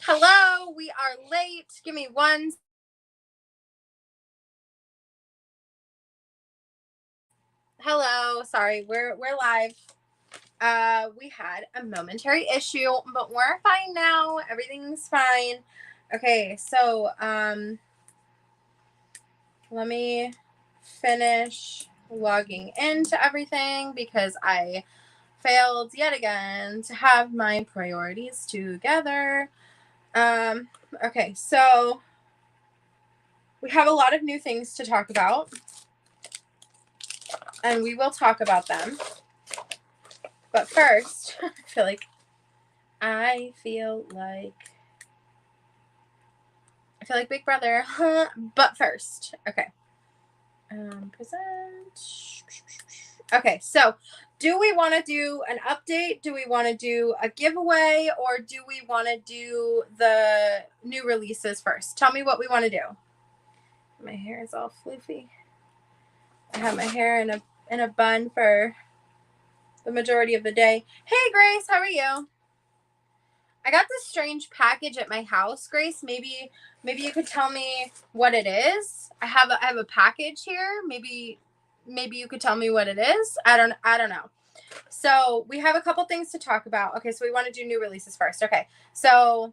Hello, we are late. Give me one. Hello, sorry, we're live. We had a momentary issue, but we're fine now. Everything's fine. Okay, so let me finish logging into everything because I failed yet again to have my priorities together. Okay, so we have a lot of new things to talk about, and we will talk about them. But first, I feel like Big Brother. But first, okay. Present. Okay, so do we want to do an update? Do we want to do a giveaway? Or do we want to do the new releases first? Tell me what we want to do. My hair is all floofy. I have my hair in a bun for the majority of the day. Hey, Grace, how are you? I got this strange package at my house, Grace. Maybe you could tell me what it is. I have a package here. Maybe you could tell me what it is. I don't know. So we have a couple things to talk about. Okay, so we want to do new releases first. Okay, so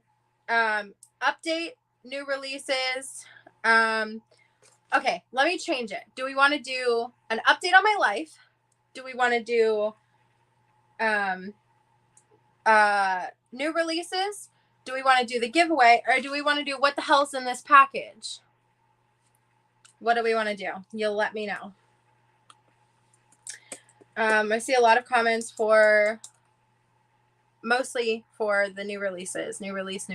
update, new releases. Okay, let me change it. Do we want to do an update on my life? Do we want to do new releases? Do we want to do the giveaway, or do we want to do what the hell's in this package? What do we want to do? You'll let me know. I see a lot of comments for mostly for the new releases. New release.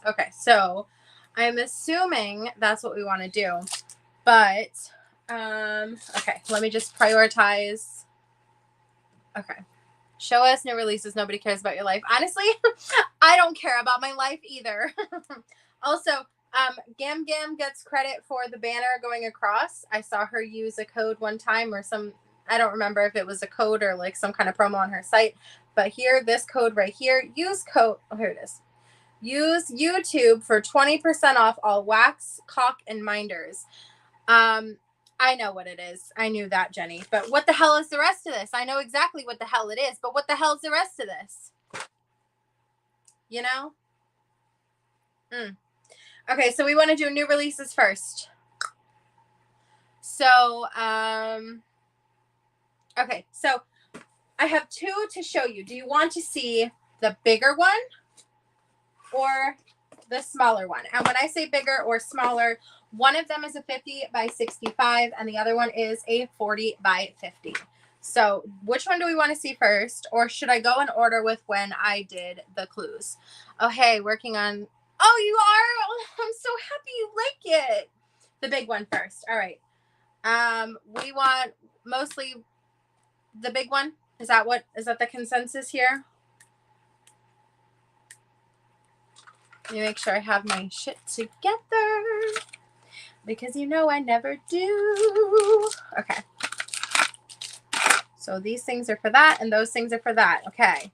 Okay, so I'm assuming that's what we want to do. But okay, let me just prioritize. Okay. Show us new releases. Nobody cares about your life. Honestly, I don't care about my life either. Also, Gam gets credit for the banner going across. I saw her use a code one time or I don't remember if it was a code or like some kind of promo on her site. But here, this code right here, use code, oh, here it is. Use YouTube for 20% off all wax, caulk, and minders. I know what it is. I knew that, Jenny. But what the hell is the rest of this? I know exactly what the hell it is, but what the hell is the rest of this? You know? Okay, so we want to do new releases first. So, okay, so I have two to show you. Do you want to see the bigger one or the smaller one? And when I say bigger or smaller, one of them is a 50 by 65 and the other one is a 40 by 50. So which one do we want to see first? Or should I go in order with when I did the clues? Oh, hey, working on... Oh, you are? Oh, I'm so happy you like it. The big one first. All right. We want mostly the big one. Is that the consensus here? Let me make sure I have my shit together, because you know I never do. Okay. So these things are for that, and those things are for that. Okay.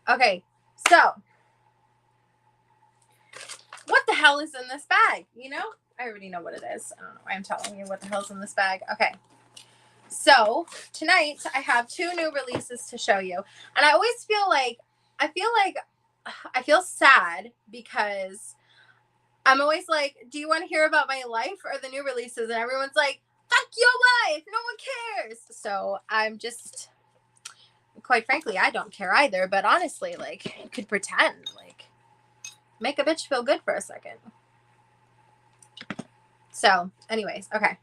Okay. So what the hell is in this bag? You know, I already know what it is. I don't know why I'm telling you what the hell's in this bag. Okay. So tonight I have two new releases to show you. And I always feel sad because I'm always like, do you want to hear about my life or the new releases? And everyone's like, fuck your life. No one cares. So I'm just, quite frankly, I don't care either. But honestly, like, you could pretend, like, make a bitch feel good for a second. So anyways, okay.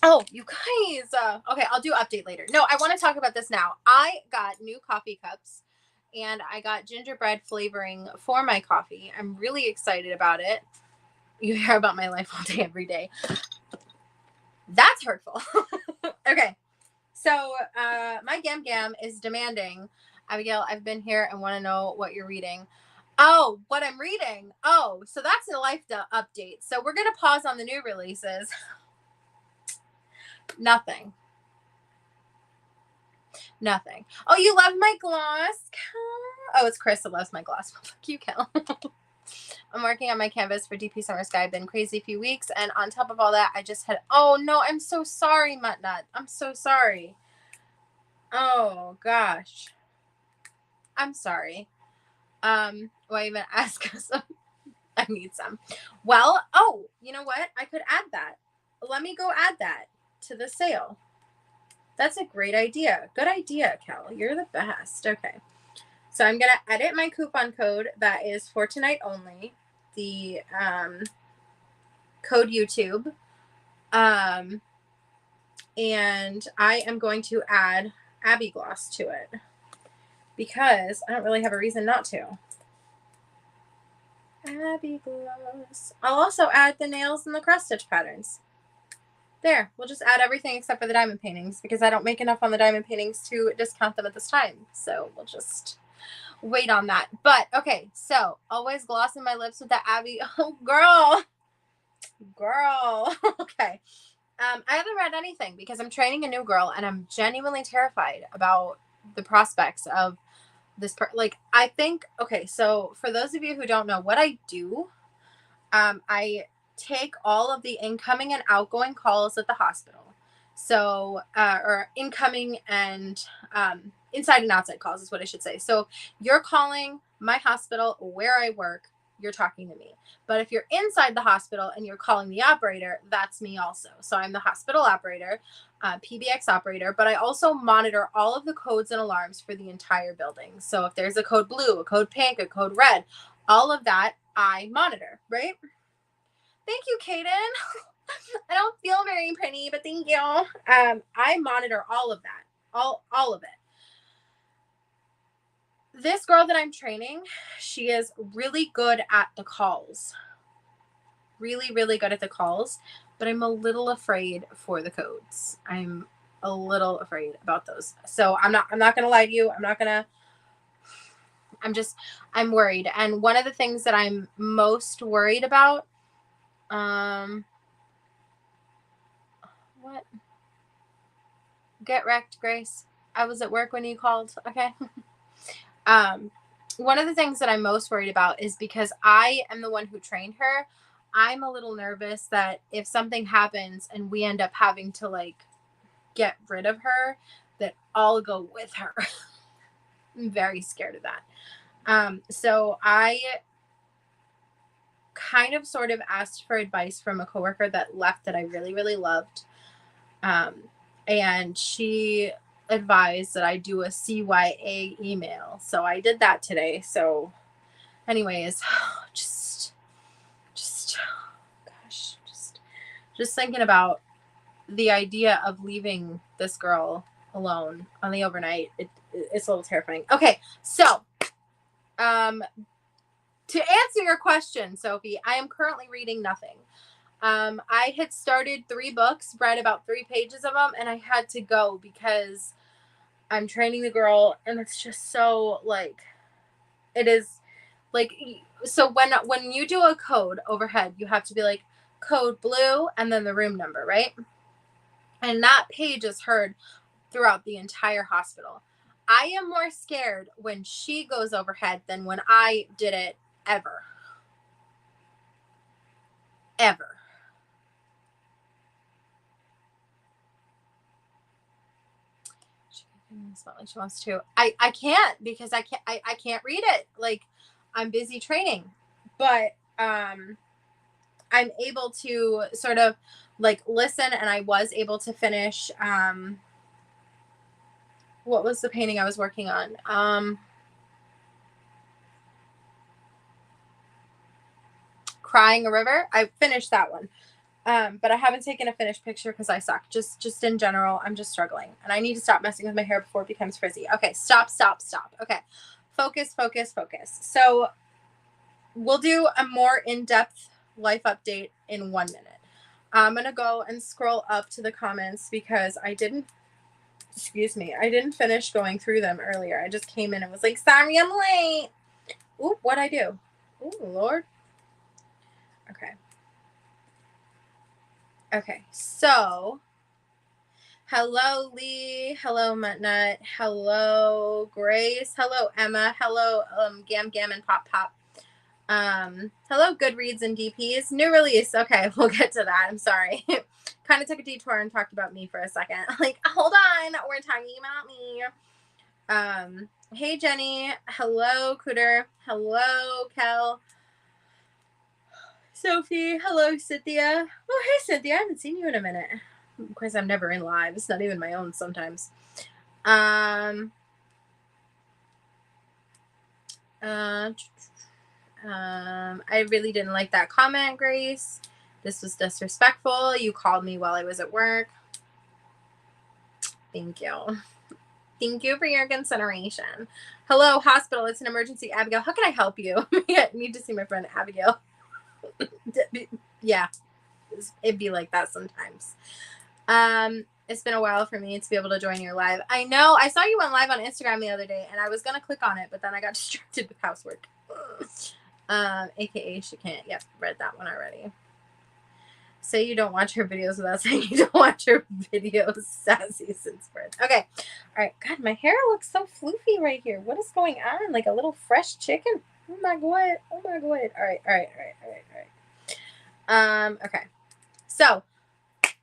Oh, you guys. Okay, I'll do update later. No, I want to talk about this now. I got new coffee cups and I got gingerbread flavoring for my coffee. I'm really excited about it. You hear about my life all day, every day. That's hurtful. Okay. So my Gam is demanding, Abigail, I've been here and want to know what you're reading. Oh, what I'm reading. Oh, so that's a life update. So we're going to pause on the new releases. Nothing. Oh, you love my gloss? Oh, it's Chris that loves my gloss. Fuck you, Kel. I'm working on my canvas for DP Summer Sky. I've been crazy a few weeks. And on top of all that, I just had, oh no, I'm so sorry, Mutt Nut. I'm so sorry. Oh gosh. I'm sorry. Why even ask us? I need some. Well, oh, you know what? I could add that. Let me go add that to the sale. That's a great idea. Good idea, Kel. You're the best. Okay. So I'm going to edit my coupon code that is for tonight only. The code YouTube. And I am going to add Abby Gloss to it because I don't really have a reason not to. Abby Gloss. I'll also add the nails and the cross stitch patterns. There, we'll just add everything except for the diamond paintings because I don't make enough on the diamond paintings to discount them at this time. So we'll just wait on that. But okay, so always glossing my lips with the Abby. Oh, girl. Okay. I haven't read anything because I'm training a new girl and I'm genuinely terrified about the prospects of this. Like, I think, okay, so for those of you who don't know what I do, I take all of the incoming and outgoing calls at the hospital. So, or incoming and inside and outside calls is what I should say. So you're calling my hospital where I work, you're talking to me. But if you're inside the hospital and you're calling the operator, that's me also. So I'm the hospital operator, PBX operator, but I also monitor all of the codes and alarms for the entire building. So if there's a code blue, a code pink, a code red, all of that I monitor, right? Thank you, Kaden. I don't feel very pretty, but thank you. I monitor all of that, all of it. This girl that I'm training, she is really good at the calls. Really, really good at the calls, but I'm a little afraid for the codes. I'm a little afraid about those. So I'm not going to lie to you. I'm worried. And one of the things that I'm most worried about, what? Get wrecked, Grace. I was at work when you called. Okay. One of the things that I'm most worried about is because I am the one who trained her. I'm a little nervous that if something happens and we end up having to like get rid of her, that I'll go with her. I'm very scared of that. So I kind of sort of asked for advice from a coworker that left that I really, really loved. And she advised that I do a CYA email. So I did that today. So anyways, just thinking about the idea of leaving this girl alone on the overnight. It's a little terrifying. Okay. So, to answer your question, Sophie, I am currently reading nothing. I had started 3 books, read about 3 pages of them, and I had to go because I'm training the girl, and it's just so like, it is like, so when you do a code overhead, you have to be like code blue and then the room number, right? And that page is heard throughout the entire hospital. I am more scared when she goes overhead than when I did it ever. It's not like she wants to. I can't because I can't read it. Like, I'm busy training, but I'm able to sort of like listen, and I was able to finish what was the painting I was working on? Crying a River. I finished that one. But I haven't taken a finished picture because I suck. Just in general, I'm just struggling. And I need to stop messing with my hair before it becomes frizzy. Okay, stop. Okay, focus. So we'll do a more in-depth life update in 1 minute. I'm going to go and scroll up to the comments because I didn't finish going through them earlier. I just came in and was like, sorry, I'm late. Ooh, what'd I do? Ooh, Lord. Okay, so Hello, Lee. Hello, Muttnut. Hello, Grace. Hello, Emma. Hello, Gam Gam and Pop Pop. Hello, Goodreads and DPs. New release. Okay, we'll get to that. I'm sorry. Kind of took a detour and talked about me for a second. Like, hold on. We're talking about me. Hey, Jenny. Hello, Cooter. Hello, Kel. Sophie. Hello, Cynthia. Oh, hey, Cynthia. I haven't seen you in a minute. Of course, I'm never in live. It's not even my own sometimes. I really didn't like that comment, Grace. This was disrespectful. You called me while I was at work. Thank you. Thank you for your consideration. Hello, hospital. It's an emergency. Abigail, how can I help you? I need to see my friend Abigail. Yeah, it'd be like that sometimes. It's been a while for me to be able to join your live. I know. I saw you went live on Instagram the other day, and I was going to click on it, but then I got distracted with housework. AKA she can't. Yep, read that one already. Say you don't watch her videos without saying you don't watch her videos. Sassy since birth. Okay. All right. God, my hair looks so floofy right here. What is going on? Like a little fresh chicken? Oh my God. Oh my God. All right. Okay. So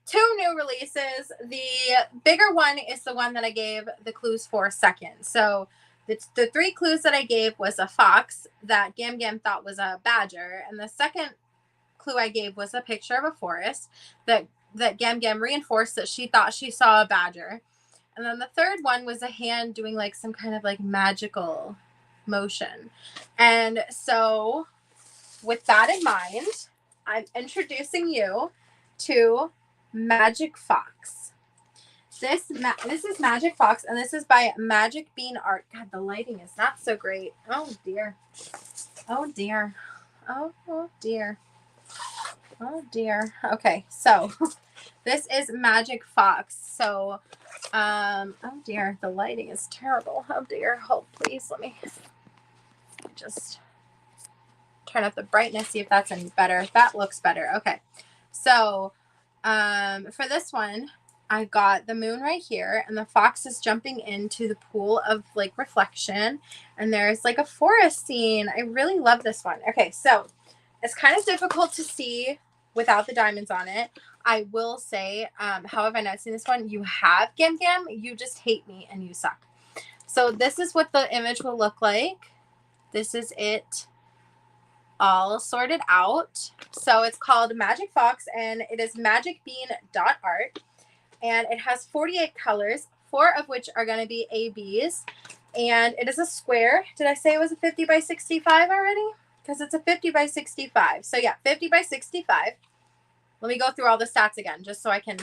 2 new releases. The bigger one is the one that I gave the clues for second. So the 3 clues that I gave was a fox that Gam Gam thought was a badger. And the second clue I gave was a picture of a forest that Gam Gam reinforced that she thought she saw a badger. And then the third one was a hand doing like some kind of like magical motion. And so with that in mind, I'm introducing you to Magic Fox. This is Magic Fox, and this is by Magic Bean Art. God, the lighting is not so great. Oh dear. Oh dear. Oh dear. Oh dear. Okay, so this is Magic Fox. So, oh dear, the lighting is terrible. Oh dear. Hold, please. Let me just turn up the brightness, see if that's any better. That looks better. Okay. So, for this one, I got the moon right here, and the fox is jumping into the pool of like reflection, and there's like a forest scene. I really love this one. Okay, so it's kind of difficult to see without the diamonds on it. I will say, how have I not seen this one? You have, Gam Gam. You just hate me and you suck. So this is what the image will look like. This is it all sorted out. So it's called Magic Fox, and it is magicbean.art, and it has 48 colors, 4 of which are going to be ABs, and it is a square. Did I say it was a 50 by 65 already? Because it's a 50 by 65. So yeah, 50 by 65. Let me go through all the stats again, just so I can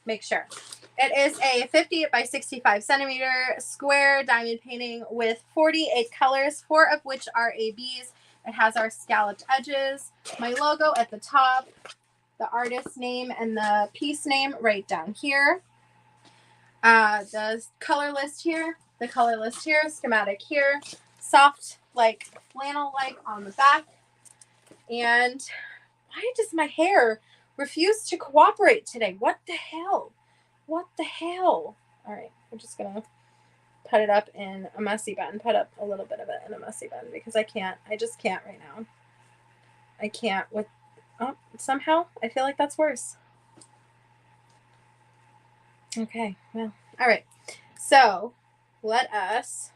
make sure. It is a 50 by 65 centimeter square diamond painting with 48 colors, 4 of which are ABs. It has our scalloped edges, my logo at the top, the artist's name and the piece name right down here. The color list here, schematic here, soft like flannel like on the back. And why does my hair refuse to cooperate today? What the hell? What the hell? All right, we're just gonna put it up in a messy bun. Put up a little bit of it in a messy bun because I just can't right now. I can't with, oh, somehow I feel like that's worse. Okay, well, all right. So let us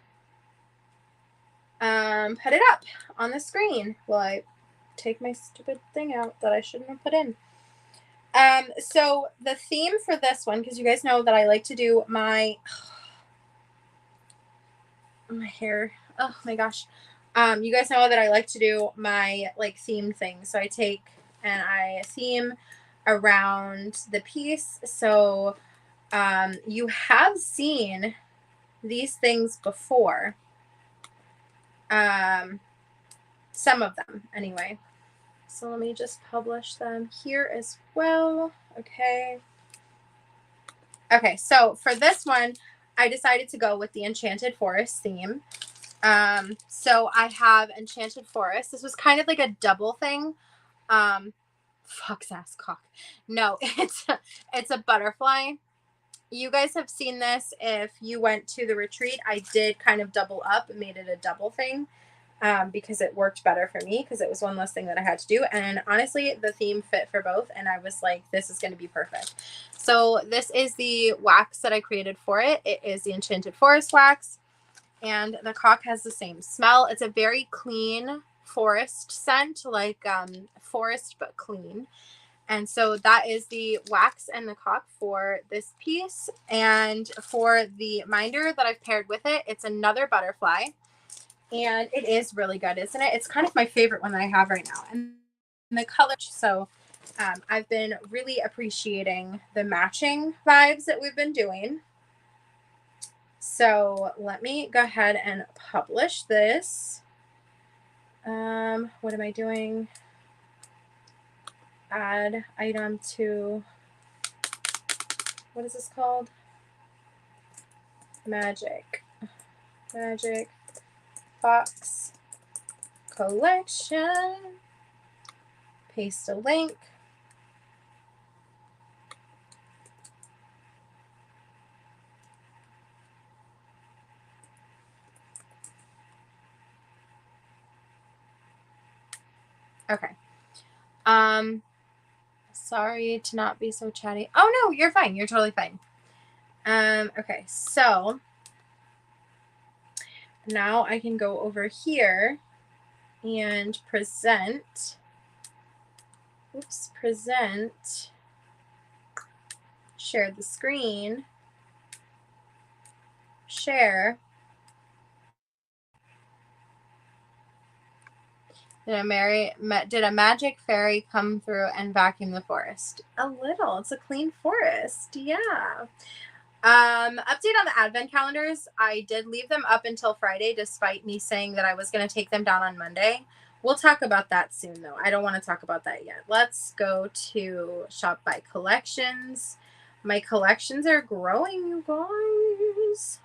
put it up on the screen while I take my stupid thing out that I shouldn't have put in. So the theme for this one, because you guys know that I like to do my hair. Oh my gosh. You guys know that I like to do my like theme thing. So I take and I theme around the piece. So you have seen these things before. Some of them anyway. So let me just publish them here as well. Okay. Okay, so for this one, I decided to go with the Enchanted Forest theme. So I have Enchanted Forest. This was kind of like a double thing. Fox ass cock. No, it's a butterfly. You guys have seen this if you went to the retreat. I did kind of double up and made it a double thing because it worked better for me because it was one less thing that I had to do. And honestly, the theme fit for both. And I was like, this is going to be perfect. So this is the wax that I created for it. It is the Enchanted Forest wax. And the cock has the same smell. It's a very clean forest scent, like forest but clean. And so that is the wax and the cock for this piece. And for the minder that I've paired with it, it's another butterfly. And it is really good, isn't it? It's kind of my favorite one that I have right now. And the color, so I've been really appreciating the matching vibes that we've been doing. So let me go ahead and publish this. What am I doing? Add item to, what is this called? Magic Fox Collection. Paste a link. Okay. Sorry to not be so chatty. Oh no, you're fine. You're totally fine. Okay, so now I can go over here and present. Oops, present. Share the screen. Share. Did a magic fairy come through and vacuum the forest? A little. It's a clean forest. Yeah. Update on the advent calendars. I did leave them up until Friday, despite me saying that I was going to take them down on Monday. We'll talk about that soon, though. I don't want to talk about that yet. Let's go to shop by collections. My collections are growing, you guys.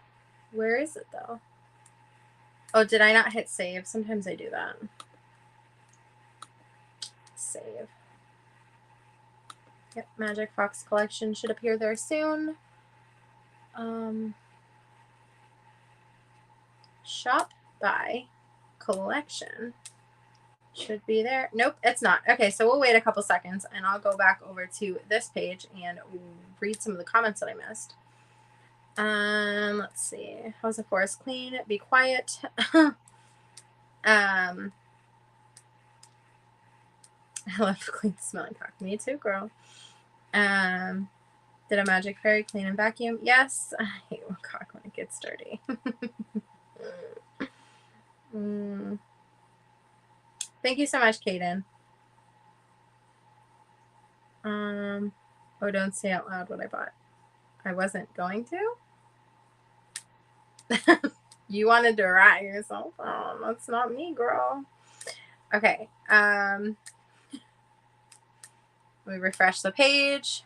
Where is it, though? Oh, did I not hit save? Sometimes I do that. Save. Yep, Magic Fox Collection should appear there soon. Shop by collection should be there. Nope, it's not. Okay, so we'll wait a couple seconds and I'll go back over to this page and read some of the comments that I missed. Let's see. How's the forest clean? Be quiet. I love clean smelling cock. Me too, girl. Did a magic fairy clean and vacuum? Yes. I hate when cock when it gets dirty. Thank you so much, Kaden. Oh, don't say out loud what I bought. I wasn't going to. You wanted to rat yourself. Oh, that's not me, girl. Okay. Let me refresh the page.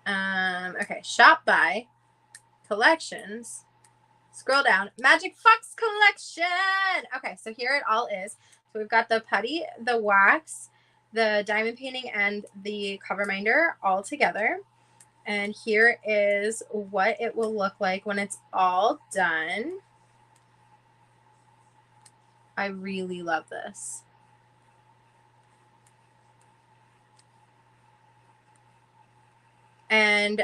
Okay, shop by collections. Scroll down. Magic Fox Collection. Okay, so here it all is. So we've got the putty, the wax, the diamond painting, and the cover minder all together. And here is what it will look like when it's all done. I really love this. And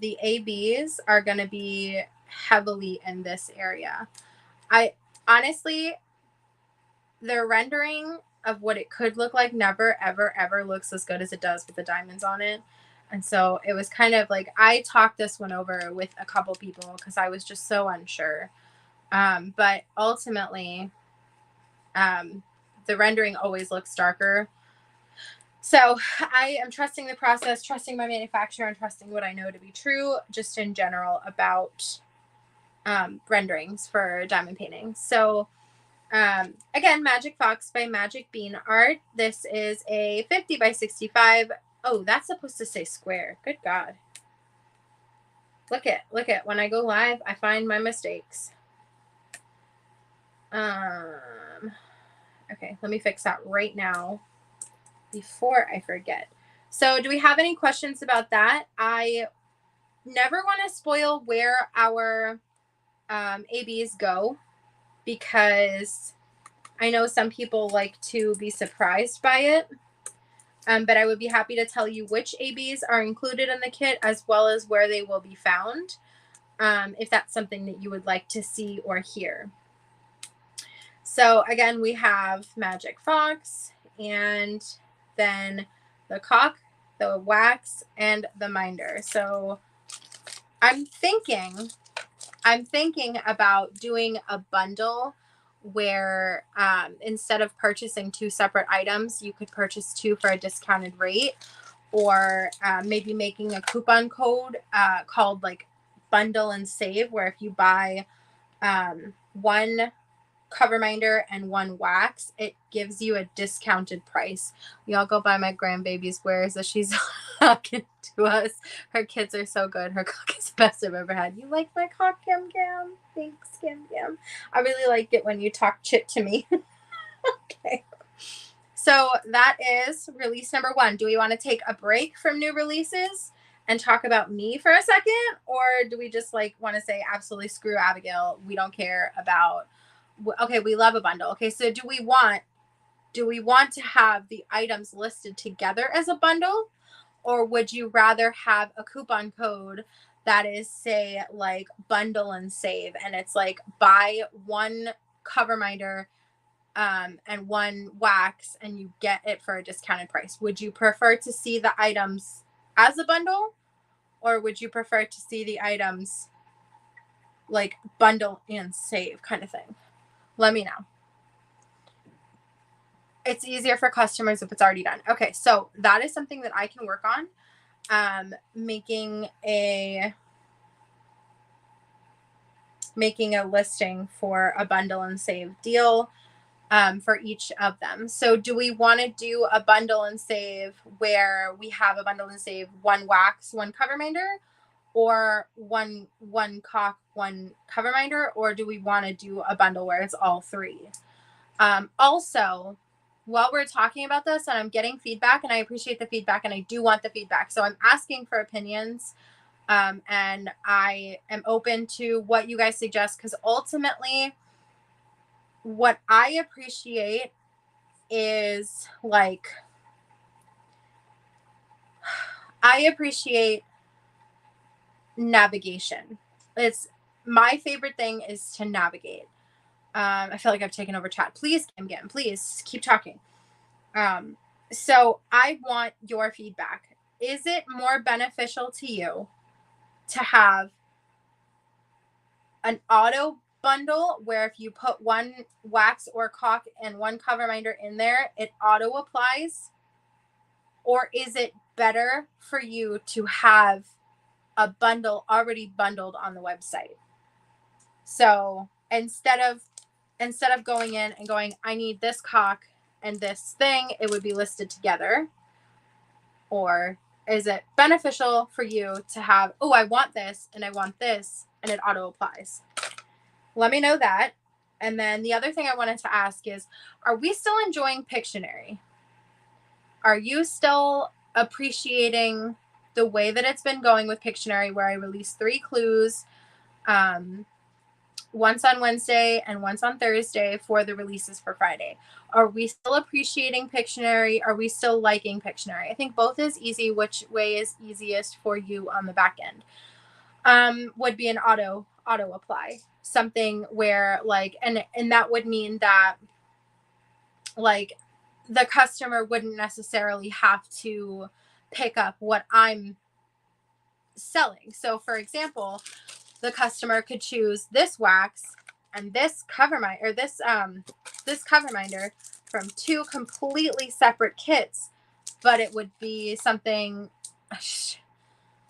the ABs are going to be heavily in this area. I honestly, the rendering of what it could look like never, ever, ever looks as good as it does with the diamonds on it. And so it was kind of like, I talked this one over with a couple people because I was just so unsure. But ultimately, the rendering always looks darker. So I am trusting the process, trusting my manufacturer, and trusting what I know to be true just in general about renderings for diamond painting. So again, Magic Fox by Magic Bean Art. This is a 50 by 65. Oh, that's supposed to say square. Good God. Look at when I go live, I find my mistakes. Okay, let me fix that right now. before I forget. So do we have any questions about that? I never want to spoil where our ABs go, because I know some people like to be surprised by it. But I would be happy to tell you which ABs are included in the kit, as well as where they will be found, if that's something that you would like to see or hear. So again, we have Magic Fox, and then the Cock, the Wax, and the Minder. So I'm thinking about doing a bundle where instead of purchasing 2 separate items, you could purchase 2 for a discounted rate, or maybe making a coupon code called like Bundle and Save, where if you buy 1 cover minder and 1 wax, it gives you a discounted price. Y'all go buy my grandbaby's wares as she's talking to us. Her kids are so good. Her cock is the best I've ever had. You like my cock, Gam Gam? Thanks, Gam Gam. I really like it when you talk chit to me. Okay. So that is release number 1. Do we want to take a break from new releases and talk about me for a second? Or do we just like want to say absolutely screw Abigail? We don't care about... Okay, we love a bundle. Okay, so do we want to have the items listed together as a bundle, or would you rather have a coupon code that is, say, like Bundle and Save, and it's like buy 1 cover minder and 1 wax and you get it for a discounted price? Would you prefer to see the items as a bundle, or would you prefer to see the items like Bundle and Save kind of thing? Let me know. It's easier for customers if it's already done. Okay, so that is something that I can work on, making a listing for a Bundle and Save deal for each of them. So do we want to do a Bundle and Save where we have a Bundle and Save 1 wax, 1 cover minder, or one cock, 1 cover minder, or do we want to do a bundle where it's all 3? Also, while we're talking about this, and I'm getting feedback, and I appreciate the feedback, and I do want the feedback, so I'm asking for opinions, and I am open to what you guys suggest, because ultimately what I appreciate is like, I appreciate navigation. It's my favorite thing is to navigate. I feel like I've taken over chat. Please, Gam, please keep talking. So I want your feedback. Is it more beneficial to you to have an auto bundle where if you put 1 wax or cock and 1 cover minder in there, it auto applies? Or is it better for you to have a bundle already bundled on the website? So instead of going in and going, I need this cock and this thing, it would be listed together? Or is it beneficial for you to have, oh, I want this and I want this, and it auto applies? Let me know that. And then the other thing I wanted to ask is, are we still enjoying Pictionary? Are you still appreciating the way that it's been going with Pictionary, where I release 3 clues, once on Wednesday and once on Thursday for the releases for Friday? Are we still appreciating Pictionary? Are we still liking Pictionary? I think both is easy. Which way is easiest for you on the back end? Would be an auto apply, something where like, and that would mean that like the customer wouldn't necessarily have to pick up what I'm selling. So for example, the customer could choose this wax and this cover minder, or this cover minder from 2 completely separate kits, but it would be something...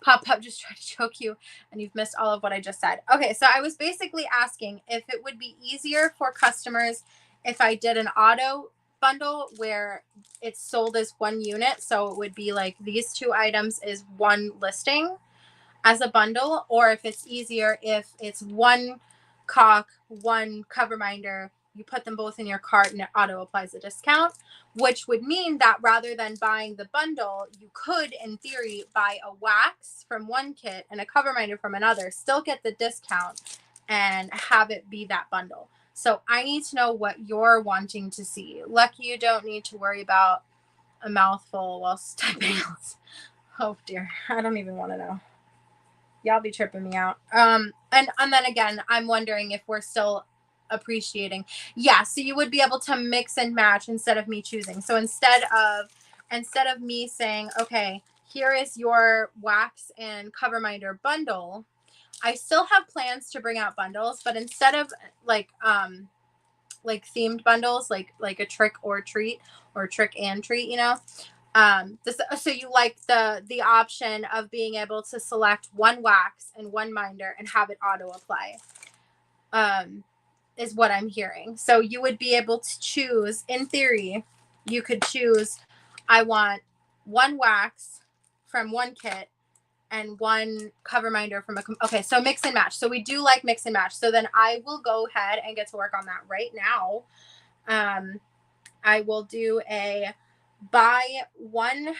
Pop just tried to choke you, and you've missed all of what I just said. Okay, so I was basically asking if it would be easier for customers if I did an auto bundle where it's sold as 1 unit. So it would be like these 2 items is 1 listing as a bundle, or if it's easier if it's 1 cock, 1 cover minder, you put them both in your cart and it auto applies a discount, which would mean that rather than buying the bundle, you could, in theory, buy a wax from one kit and a cover minder from another, still get the discount and have it be that bundle. So I need to know what you're wanting to see. Lucky you don't need to worry about a mouthful whilst typing. Oh dear, I don't even want to know. Y'all be tripping me out. And then again, I'm wondering if we're still appreciating. Yeah, so you would be able to mix and match instead of me choosing. So instead of me saying, okay, here is your wax and cover minder bundle, I still have plans to bring out bundles, but instead of like themed bundles, like a trick or treat, or trick and treat, you know, so you like the option of being able to select one wax and one minder and have it auto apply, is what I'm hearing. So you would be able to choose, in theory, you could choose, I want one wax from one kit and one cover minder from okay, so mix and match. So we do like mix and match. So then I will go ahead and get to work on that right now. I will do a buy one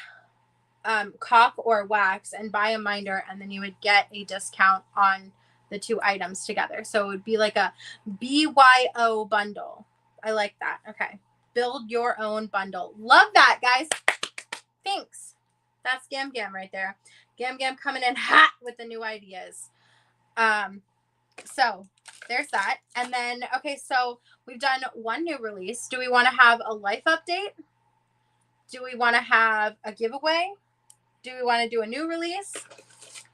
caulk or wax and buy a minder, and then you would get a discount on the two items together. So it would be like a BYO bundle. I like that. Okay. Build your own bundle. Love that, guys. Thanks. That's Gam Gam right there. Gam Gam coming in hot with the new ideas. So there's that. And then, okay, so we've done one new release. Do we want to have a life update? Do we want to have a giveaway? Do we want to do a new release?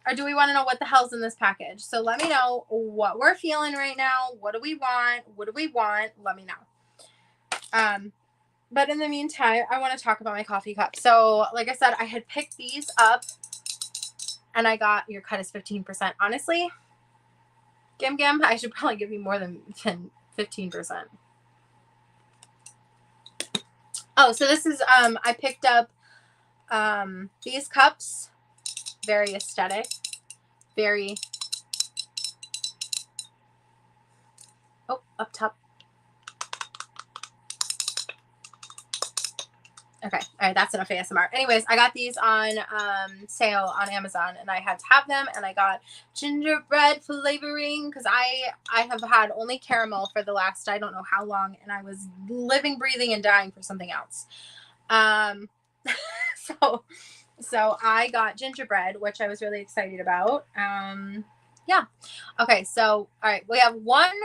Or do we want to know what the hell's in this package? So let me know what we're feeling right now. What do we want? What do we want? Let me know. But in the meantime, I want to talk about my coffee cup. So like I said, I had picked these up and I got, your cut is 15%. Honestly, Gam Gam, I should probably give you more than 15%. Oh, so this is, I picked up these cups. Very aesthetic. Very, oh, up top. Okay. All right. That's enough ASMR. Anyways, I got these on sale on Amazon and I had to have them, and I got gingerbread flavoring because I have had only caramel for the last, I don't know how long, and I was living, breathing, and dying for something else. So I got gingerbread, which I was really excited about. Yeah. Okay. So, all right. We have one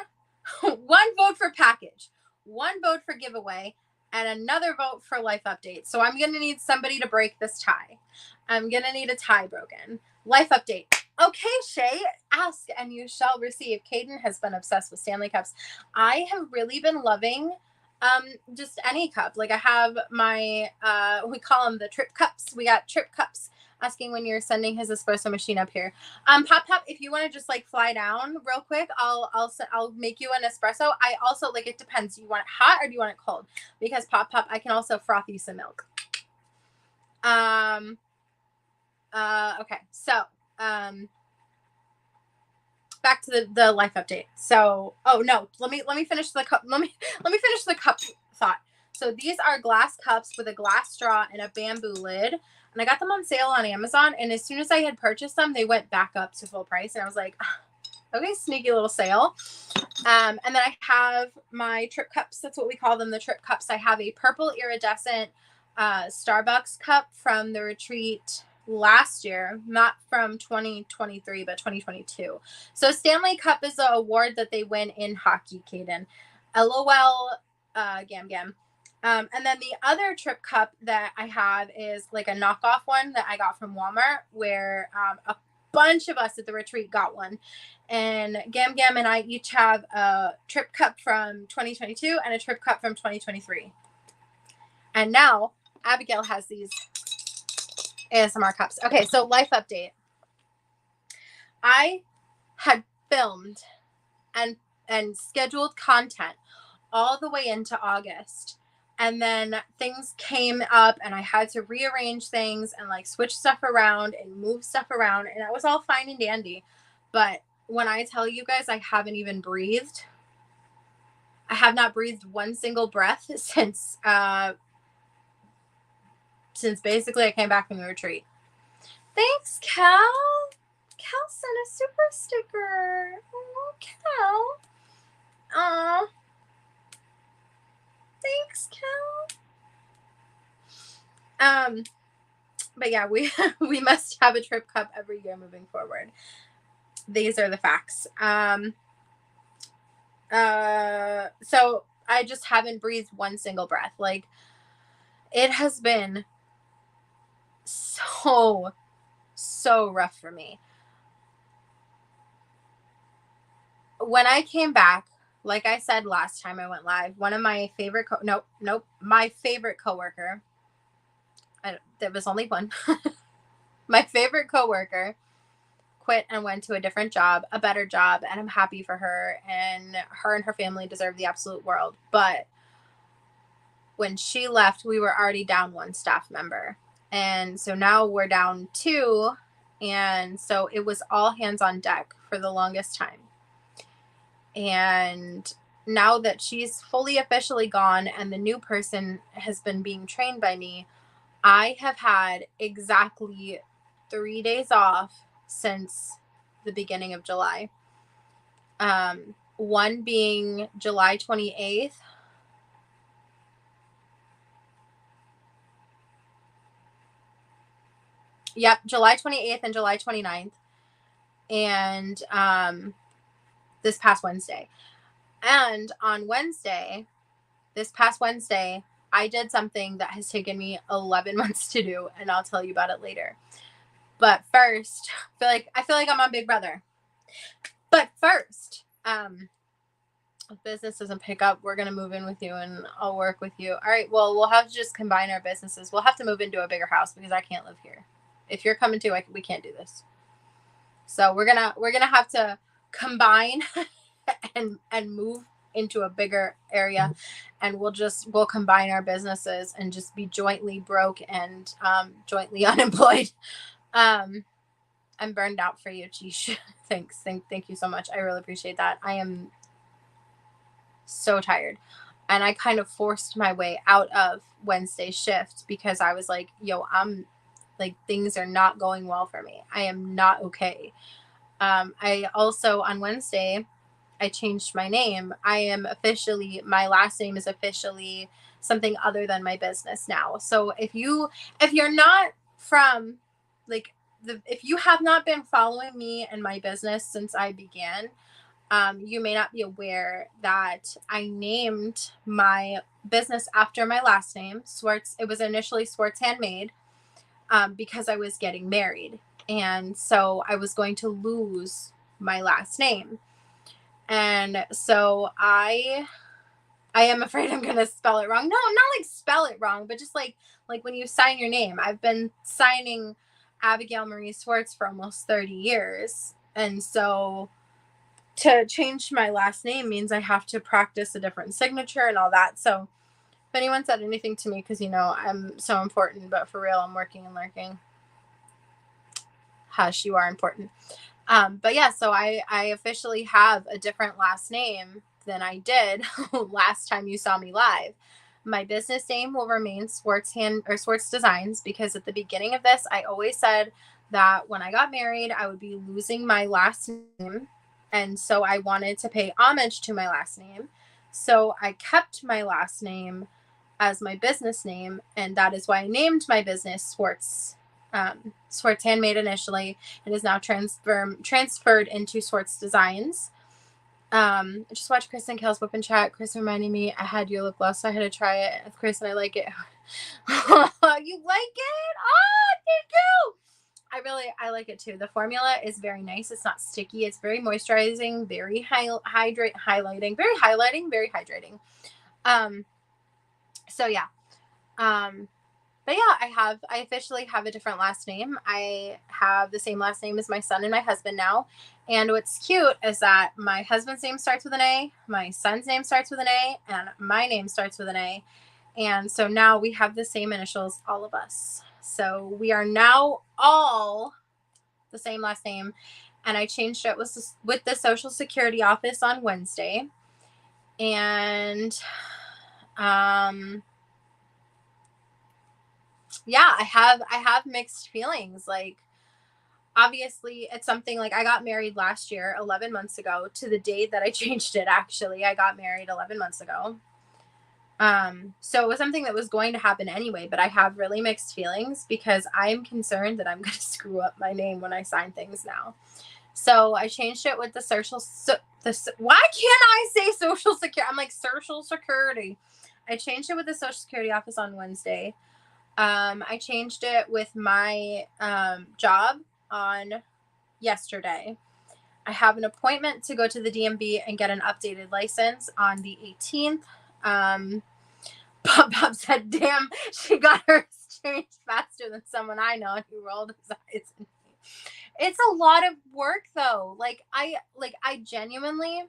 vote for package, one vote for giveaway, and another vote for life update. So I'm going to need somebody to break this tie. I'm going to need a tie broken. Life update. Okay, Shay, ask and you shall receive. Caden has been obsessed with Stanley cups. I have really been loving just any cup. Like I have my, we call them the trip cups. We got trip cups, asking when you're sending his espresso machine up here. Pop, if you want to just like fly down real quick, I'll make you an espresso. I also, like, it depends. Do you want it hot or do you want it cold? Because Pop, I can also froth you some milk. Okay. So, back to the life update. So, oh no, let me finish the cup. Let me finish the cup thought. So these are glass cups with a glass straw and a bamboo lid. And I got them on sale on Amazon. And as soon as I had purchased them, they went back up to full price. And I was like, okay, sneaky little sale. And then I have my trip cups. That's what we call them, the trip cups. I have a purple iridescent Starbucks cup from the retreat last year, not from 2023, but 2022. So Stanley Cup is an award that they win in hockey, Caden. LOL, Gam Gam. And then the other trip cup that I have is like a knockoff one that I got from Walmart, where a bunch of us at the retreat got one. And Gam Gam and I each have a trip cup from 2022 and a trip cup from 2023. And now Abigail has these ASMR cups. Okay, so life update. I had filmed and scheduled content all the way into August. And then things came up and I had to rearrange things and like switch stuff around and move stuff around. And that was all fine and dandy. But when I tell you guys I haven't even breathed, I have not breathed one single breath since basically I came back from the retreat. Thanks, Cal. Cal sent a super sticker. Oh, Cal. Aw. Thanks, Cal. But yeah, we must have a trip cup every year moving forward. These are the facts. So I just haven't breathed one single breath. Like, it has been so rough for me. When I came back, like I said last time I went live, one of my favorite my favorite coworker, there was only one. My favorite coworker quit and went to a different job, a better job, and I'm happy for her, and her family deserve the absolute world. But when she left, we were already down one staff member, and so now we're down two, and so it was all hands on deck for the longest time. And now that she's fully officially gone and the new person has been being trained by me, I have had exactly 3 days off since the beginning of July. One being July 28th. Yep, July 28th and July 29th. And this past Wednesday. And on Wednesday, this past Wednesday, I did something that has taken me 11 months to do, and I'll tell you about it later. But first, I feel like I'm on Big Brother. But first, if business doesn't pick up, we're going to move in with you and I'll work with you. All right, well, we'll have to just combine our businesses. We'll have to move into a bigger house because I can't live here. If you're coming too, we can't do this. So we're going to have to combine and move into a bigger area, and we'll combine our businesses and just be jointly broke and jointly unemployed. I'm burned out for you, Chish. Thanks. Thank you so much. I really appreciate that. I am so tired, and I kind of forced my way out of Wednesday's shift because I was like, yo, I'm like, things are not going well for me. I am not okay. I also, on Wednesday, I changed my name. My last name is officially something other than my business now. So if you're not from, like, if you have not been following me and my business since I began, you may not be aware that I named my business after my last name, Swartz. It was initially Swartz Handmade, because I was getting married. And so I was going to lose my last name. And so I am afraid I'm going to spell it wrong. No, not like spell it wrong, but just like when you sign your name. I've been signing Abigail Marie Swartz for almost 30 years. And so to change my last name means I have to practice a different signature and all that. So if anyone said anything to me, because, I'm so important, but for real, I'm working and lurking. Hush, you are important. But yeah, so I officially have a different last name than I did last time you saw me live. My business name will remain Swartz Designs, because at the beginning of this, I always said that when I got married, I would be losing my last name. And so I wanted to pay homage to my last name. So I kept my last name as my business name. And that is why I named my business Swartz Handmade initially, and is now transferred into Swartz Designs. I just watched Chris and Kale's whip and chat. Chris reminded me I had your lip gloss, so I had to try it. Of course, and I like it. You like it? Oh, thank you. I like it too. The formula is very nice. It's not sticky. It's very moisturizing, very highlighting, very hydrating. So yeah. But yeah, I officially have a different last name. I have the same last name as my son and my husband now. And what's cute is that my husband's name starts with an A, my son's name starts with an A, and my name starts with an A. And so now we have the same initials, all of us. So we are now all the same last name. And I changed it with the Social Security office on Wednesday. And yeah, I have mixed feelings. Like, obviously it's something like I got married last year, 11 months ago, to the day that I changed it. Actually, I got married 11 months ago. So it was something that was going to happen anyway, but I have really mixed feelings because I'm concerned that I'm going to screw up my name when I sign things now. So I changed it with the why can't I say social security? I'm like social security. I changed it with the Social Security office on Wednesday. I changed it with my job on yesterday. I have an appointment to go to the DMV and get an updated license on the 18th. Bob said, damn, she got hers changed faster than someone I know. And he rolled his eyes. It's a lot of work though. I genuinely,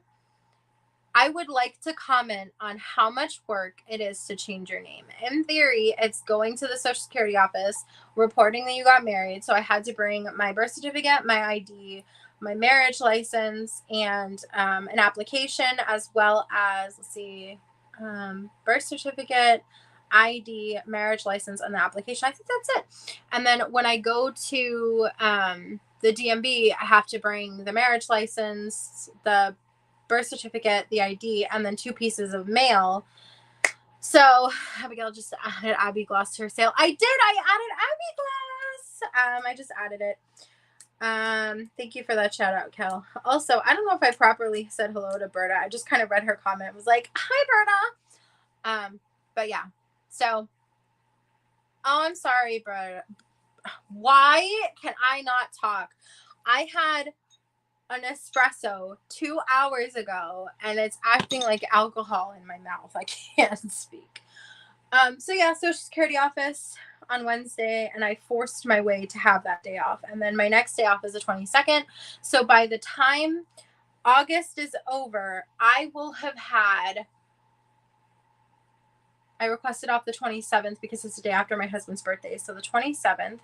I would like to comment on how much work it is to change your name. In theory, it's going to the Social Security office, reporting that you got married. So I had to bring my birth certificate, my ID, my marriage license, and an application, as well as, let's see, birth certificate, ID, marriage license, and the application. I think that's it. And then when I go to the DMV, I have to bring the marriage license, the birth certificate, the ID, and then 2 pieces of mail. So Abigail just added Abby Gloss to her sale. I added Abby Gloss. I just added it. Thank you for that shout out, Kel. Also, I don't know if I properly said hello to Berta. I just kind of read her comment. It was like, hi, Berta. But yeah. So, oh, I'm sorry, Berta. Why can I not talk? I had an espresso 2 hours ago and it's acting like alcohol in my mouth. I can't speak. So yeah, Social Security office on Wednesday, and I forced my way to have that day off. And then my next day off is the 22nd. So by the time August is over, I will have had, I requested off the 27th because it's the day after my husband's birthday. So the 27th,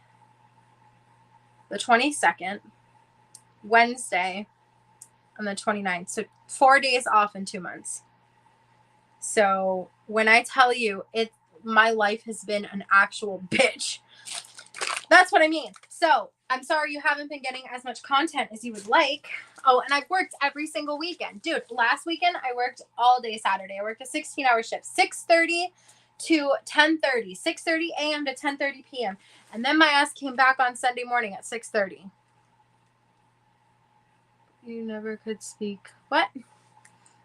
the 22nd, Wednesday, and the 29th. So 4 days off in 2 months. So when I tell you my life has been an actual bitch, that's what I mean. So I'm sorry you haven't been getting as much content as you would like. Oh, and I've worked every single weekend. Dude, last weekend I worked all day Saturday. I worked a 16-hour shift, 6:30 to 10:30, 6:30 a.m. to 10:30 p.m. And then my ass came back on Sunday morning at 6:30. You never could speak. What?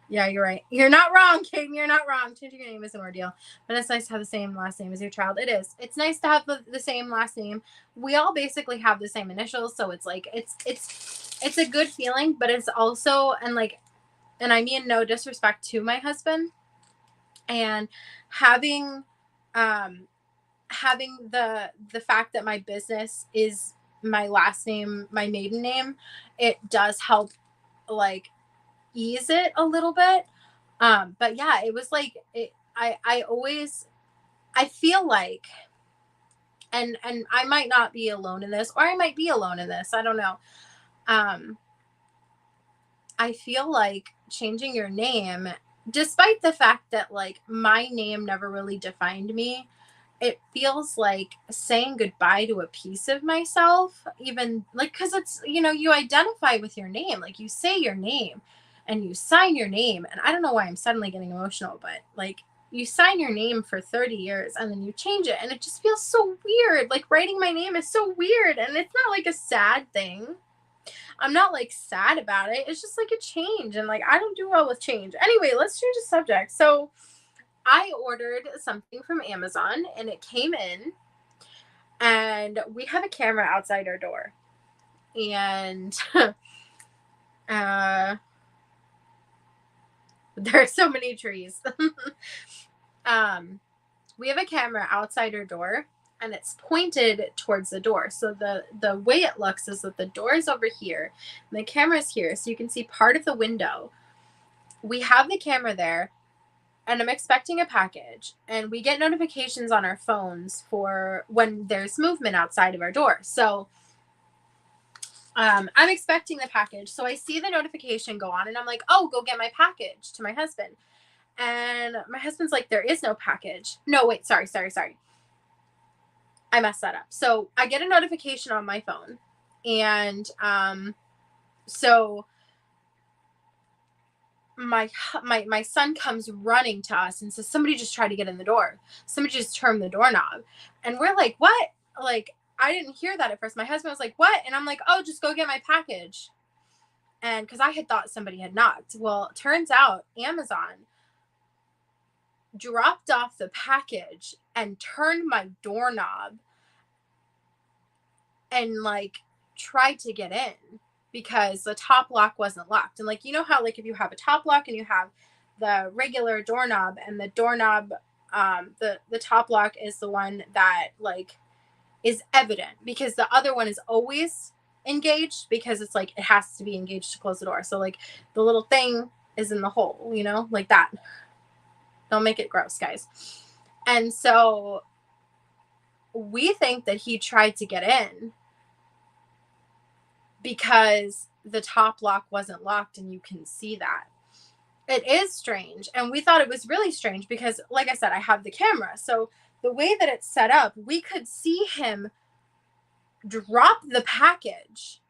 Yeah, you're right. You're not wrong, Kaden. You're not wrong. Changing your name is an ordeal. But it's nice to have the same last name as your child. It is. It's nice to have the same last name. We all basically have the same initials, so it's like it's a good feeling, but it's also, and I mean no disrespect to my husband, and having the fact that my business is my last name, my maiden name, it does help ease it a little bit. But yeah, it was like I feel like, and I might not be alone in this, or I might be alone in this, I don't know. I feel like changing your name, despite the fact that my name never really defined me, it feels like saying goodbye to a piece of myself, even because it's, you identify with your name, you say your name and you sign your name. And I don't know why I'm suddenly getting emotional, but you sign your name for 30 years and then you change it. And it just feels so weird. Writing my name is so weird. And it's not a sad thing. I'm not sad about it. It's just a change. And I don't do well with change. Anyway, let's change the subject. So I ordered something from Amazon and it came in, and we have a camera outside our door. And there are so many trees. We have a camera outside our door and it's pointed towards the door. So the way it looks is that the door is over here and the camera is here. So you can see part of the window. We have the camera there, and I'm expecting a package, and we get notifications on our phones for when there's movement outside of our door. So I'm expecting the package. So I see the notification go on and I'm like, oh, go get my package, to my husband. And my husband's like, there is no package. No, wait, sorry. I messed that up. So I get a notification on my phone, and so my son comes running to us and says, somebody just tried to get in the door. Somebody just turned the doorknob. And we're like, what? Like, I didn't hear that at first. My husband was like, what? And I'm like, oh, just go get my package. And because I had thought somebody had knocked. Well, turns out Amazon dropped off the package and turned my doorknob and like tried to get in because the top lock wasn't locked. And like, you know how like if you have a top lock and you have the regular doorknob, and the doorknob, the top lock is the one that like is evident, because the other one is always engaged, because it's like it has to be engaged to close the door. So like the little thing is in the hole, you know, like that. Don't make it gross, guys. And so we think that he tried to get in because the top lock wasn't locked, and you can see that. It is strange. And we thought it was really strange because, like I said, I have the camera. So the way that it's set up, we could see him drop the package.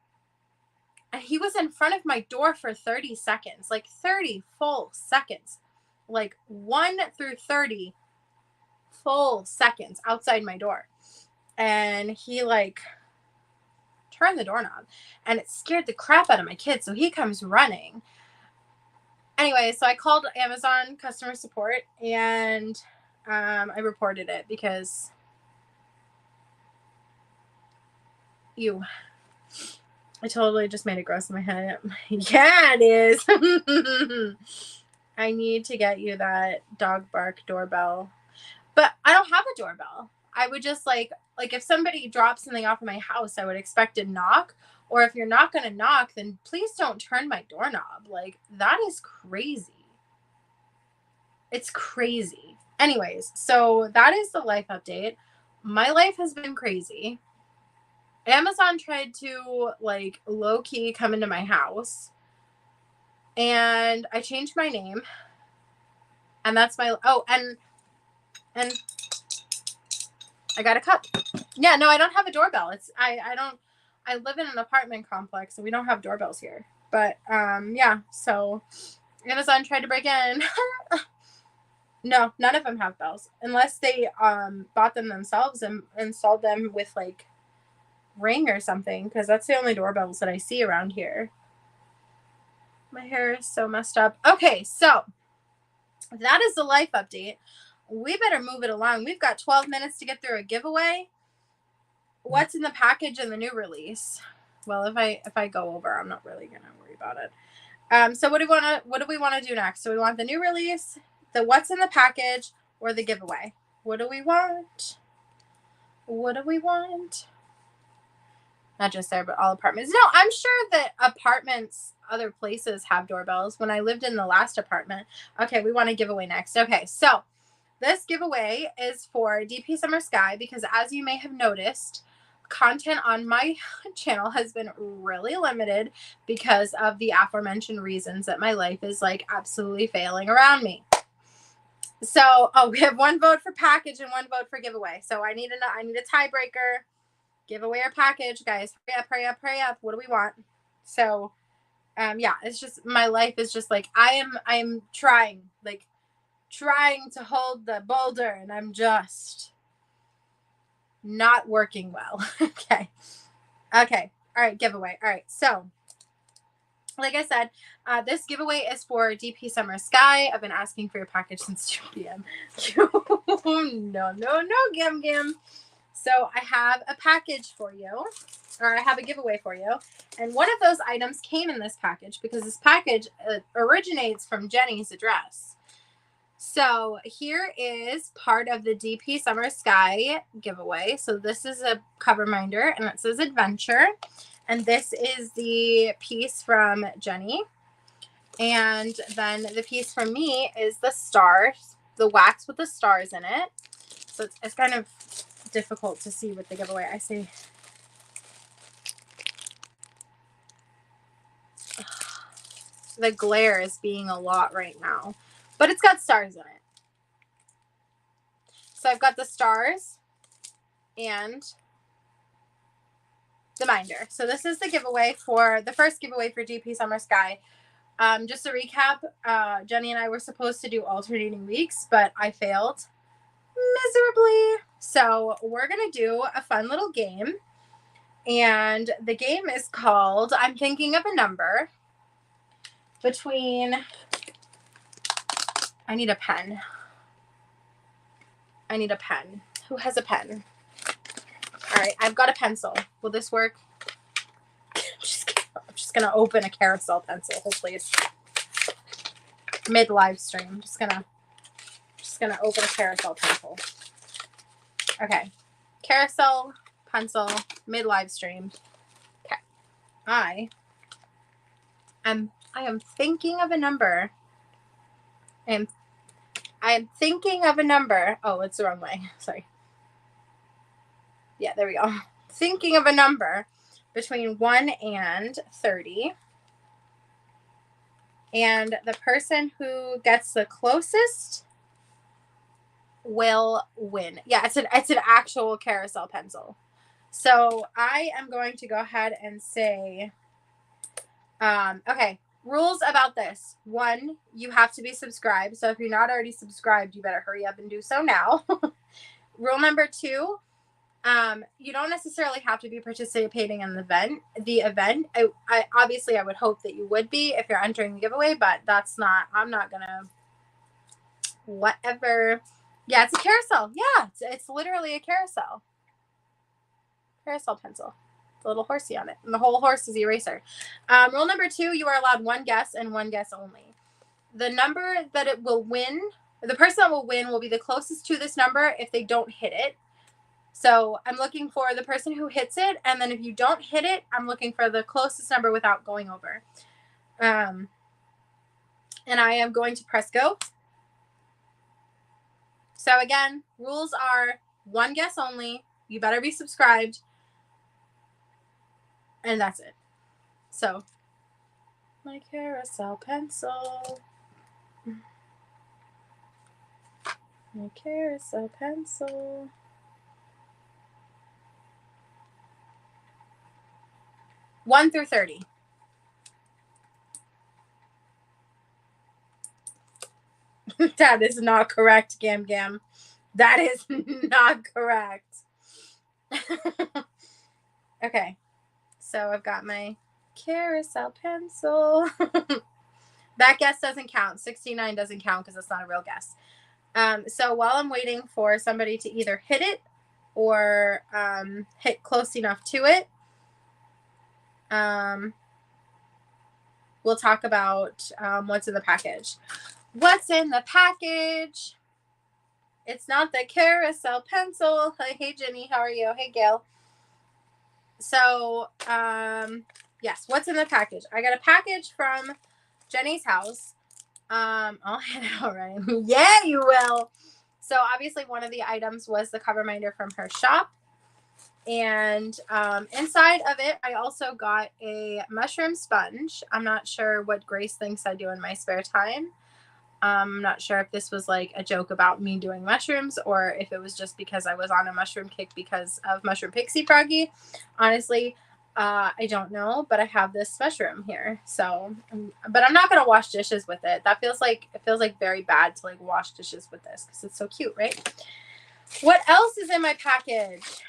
And he was in front of my door for 30 seconds, like 30 full seconds, like 1 through 30 full seconds outside my door. And he like turned the doorknob, and it scared the crap out of my kid. So he comes running. Anyway, so I called Amazon customer support, and I reported it because I totally just made it gross in my head. Yeah, it is. I need to get you that dog bark doorbell. But I don't have a doorbell. I would just like if somebody drops something off of my house, I would expect a knock. Or if you're not going to knock, then please don't turn my doorknob. Like, that is crazy. It's crazy. Anyways, so that is the life update. My life has been crazy. Amazon tried to like low-key come into my house, and I changed my name. And that's my, oh, and I got a cup. Yeah, no, I don't have a doorbell. I live in an apartment complex, so we don't have doorbells here. But yeah, so Amazon tried to break in. No, none of them have bells, unless they bought them themselves and installed them with like Ring or something, because that's the only doorbells that I see around here. My hair is so messed up. Okay, so that is the life update. We better move it along. We've got 12 minutes to get through a giveaway. What's in the package in the new release? Well, if I go over, I'm not really gonna worry about it. So what do we want to do next? So we want the new release, the what's in the package, or the giveaway. What do we want? What do we want? Not just there, but all apartments. No, I'm sure that apartments, other places have doorbells. When I lived in the last apartment. Okay, we want a giveaway next. Okay, so this giveaway is for DP Summer Sky, because as you may have noticed, content on my channel has been really limited because of the aforementioned reasons that my life is like absolutely failing around me. So, we have 1 vote for package and 1 vote for giveaway. So I need a tiebreaker. Giveaway or package, guys. Hurry up. What do we want? So, yeah, it's just, my life is just like, I am trying to hold the boulder, and I'm just not working well. Okay. All right, giveaway. All right, so like I said, this giveaway is for DP Summer Sky. I've been asking for your package since 2 p.m. No, Gim. So I have a package for you, or I have a giveaway for you. And one of those items came in this package, because this package originates from Jenny's address. So here is part of the DP Summer Sky giveaway. So this is a cover minder, and it says Adventure. And this is the piece from Jenny. And then the piece from me is the stars, the wax with the stars in it. So it's kind of difficult to see with the giveaway. I see. The glare is being a lot right now. but it's got stars in it. So I've got the stars and the binder. So this is the giveaway for the first giveaway for GP Summer Sky. Just to recap, Jenny and I were supposed to do alternating weeks, but I failed miserably. So we're going to do a fun little game. And the game is called I'm Thinking of a Number between, I need a pen. I need a pen. Who has a pen? All right, I've got a pencil. Will this work? I'm just gonna open a carousel pencil. Hopefully it's mid live stream. Just gonna open a carousel pencil. Okay, carousel pencil mid live stream. Okay, I am thinking of a number. I am thinking of a number. Oh, it's the wrong way. Sorry. Yeah, there we go. Thinking of a number between 1 and 30. And the person who gets the closest will win. Yeah, it's an actual carousel pencil. So I am going to go ahead and say, okay, rules about this. 1, you have to be subscribed. So if you're not already subscribed, you better hurry up and do so now. Rule number 2, you don't necessarily have to be participating in the event. I obviously I would hope that you would be if you're entering the giveaway, but that's not, I'm not gonna, whatever. Yeah, it's a carousel. Yeah, it's literally a carousel pencil. A little horsey on it, and the whole horse is the eraser. Rule number 2, you are allowed 1 guess and 1 guess only. The number that it will win, the person that will win will be the closest to this number if they don't hit it. So I'm looking for the person who hits it, and then if you don't hit it, I'm looking for the closest number without going over. And I am going to press go. So again, rules are 1 guess only. You better be subscribed. And that's it. So, my carousel pencil. My carousel pencil. One through 30. That is not correct, Gam Gam. That is not correct. Okay. So I've got my carousel pencil. That guess doesn't count. 69 doesn't count because it's not a real guess. So while I'm waiting for somebody to either hit it or hit close enough to it, we'll talk about what's in the package. What's in the package? It's not the carousel pencil. Hey, Jenny, how are you? Hey, Gail. So, yes, what's in the package? I got a package from Jenny's house. I'll hit it out right. Yeah, you will. So, obviously, one of the items was the cover minder from her shop. And inside of it, I also got a mushroom sponge. I'm not sure what Grace thinks I do in my spare time. I'm not sure if this was like a joke about me doing mushrooms or if it was just because I was on a mushroom kick because of Mushroom Pixie Froggy. Honestly, I don't know, but I have this mushroom here. So, but I'm not going to wash dishes with it. That feels like, it feels like very bad to like wash dishes with this because it's so cute, right? What else is in my package?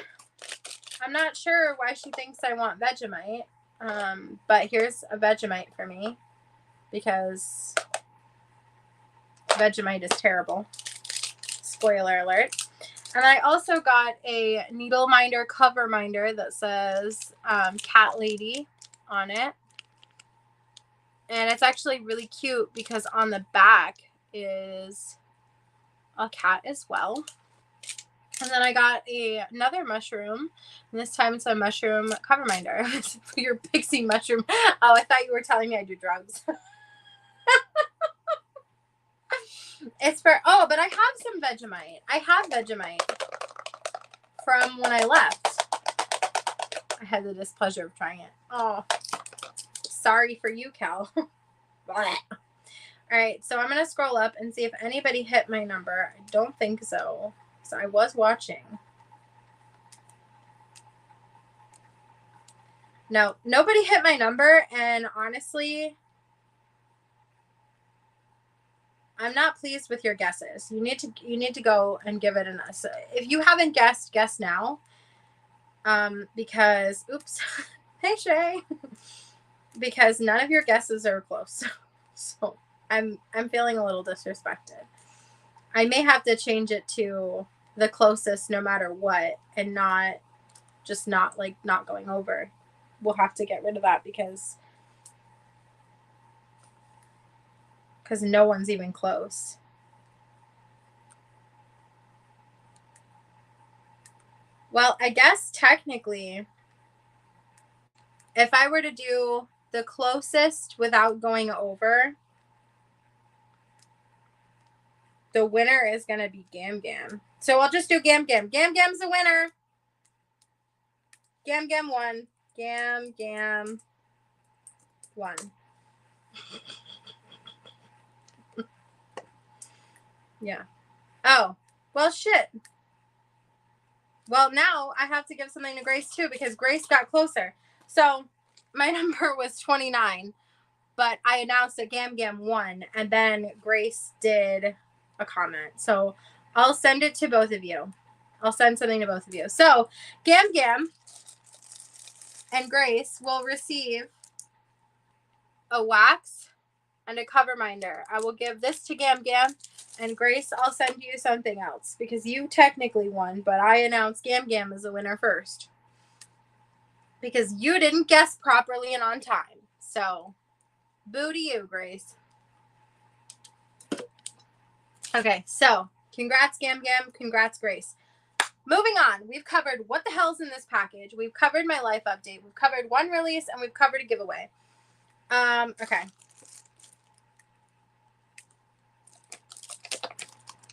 I'm not sure why she thinks I want Vegemite, but here's a Vegemite for me because Vegemite is terrible. Spoiler alert. And I also got a needle minder cover minder that says Cat Lady on it. And it's actually really cute because on the back is a cat as well. And then I got another mushroom, and this time it's a mushroom cover minder. For your pixie mushroom. Oh, I thought you were telling me I do drugs. It's for, oh, but I have some Vegemite. I have Vegemite from when I left. I had the displeasure of trying it. Oh, sorry for you, Cal. All right, so I'm going to scroll up and see if anybody hit my number. I don't think so. So I was watching. No, nobody hit my number, and honestly, I'm not pleased with your guesses. You need to go and give it an us. If you haven't guessed, guess now. Because oops. Hey Shay. Because none of your guesses are close. So I'm feeling a little disrespected. I may have to change it to the closest no matter what, and not going over. We'll have to get rid of that because no one's even close. Well, I guess technically, if I were to do the closest without going over, the winner is going to be Gam Gam. So I'll just do Gam Gam. Gam Gam's the winner. Gam Gam won. Gam Gam won. Yeah. Oh, well, shit. Well, now I have to give something to Grace too, because Grace got closer. So my number was 29, but I announced that Gam Gam won, and then Grace did a comment. So I'll send it to both of you. I'll send something to both of you. So Gam Gam and Grace will receive a wax and a cover minder. I will give this to Gam Gam, and Grace, I'll send you something else because you technically won, but I announced Gam Gam as the winner first because you didn't guess properly and on time. So boo to you, Grace. Okay, so congrats, Gam Gam. Congrats, Grace. Moving on, we've covered what the hell's in this package. We've covered my life update. We've covered one release, and we've covered a giveaway. Okay.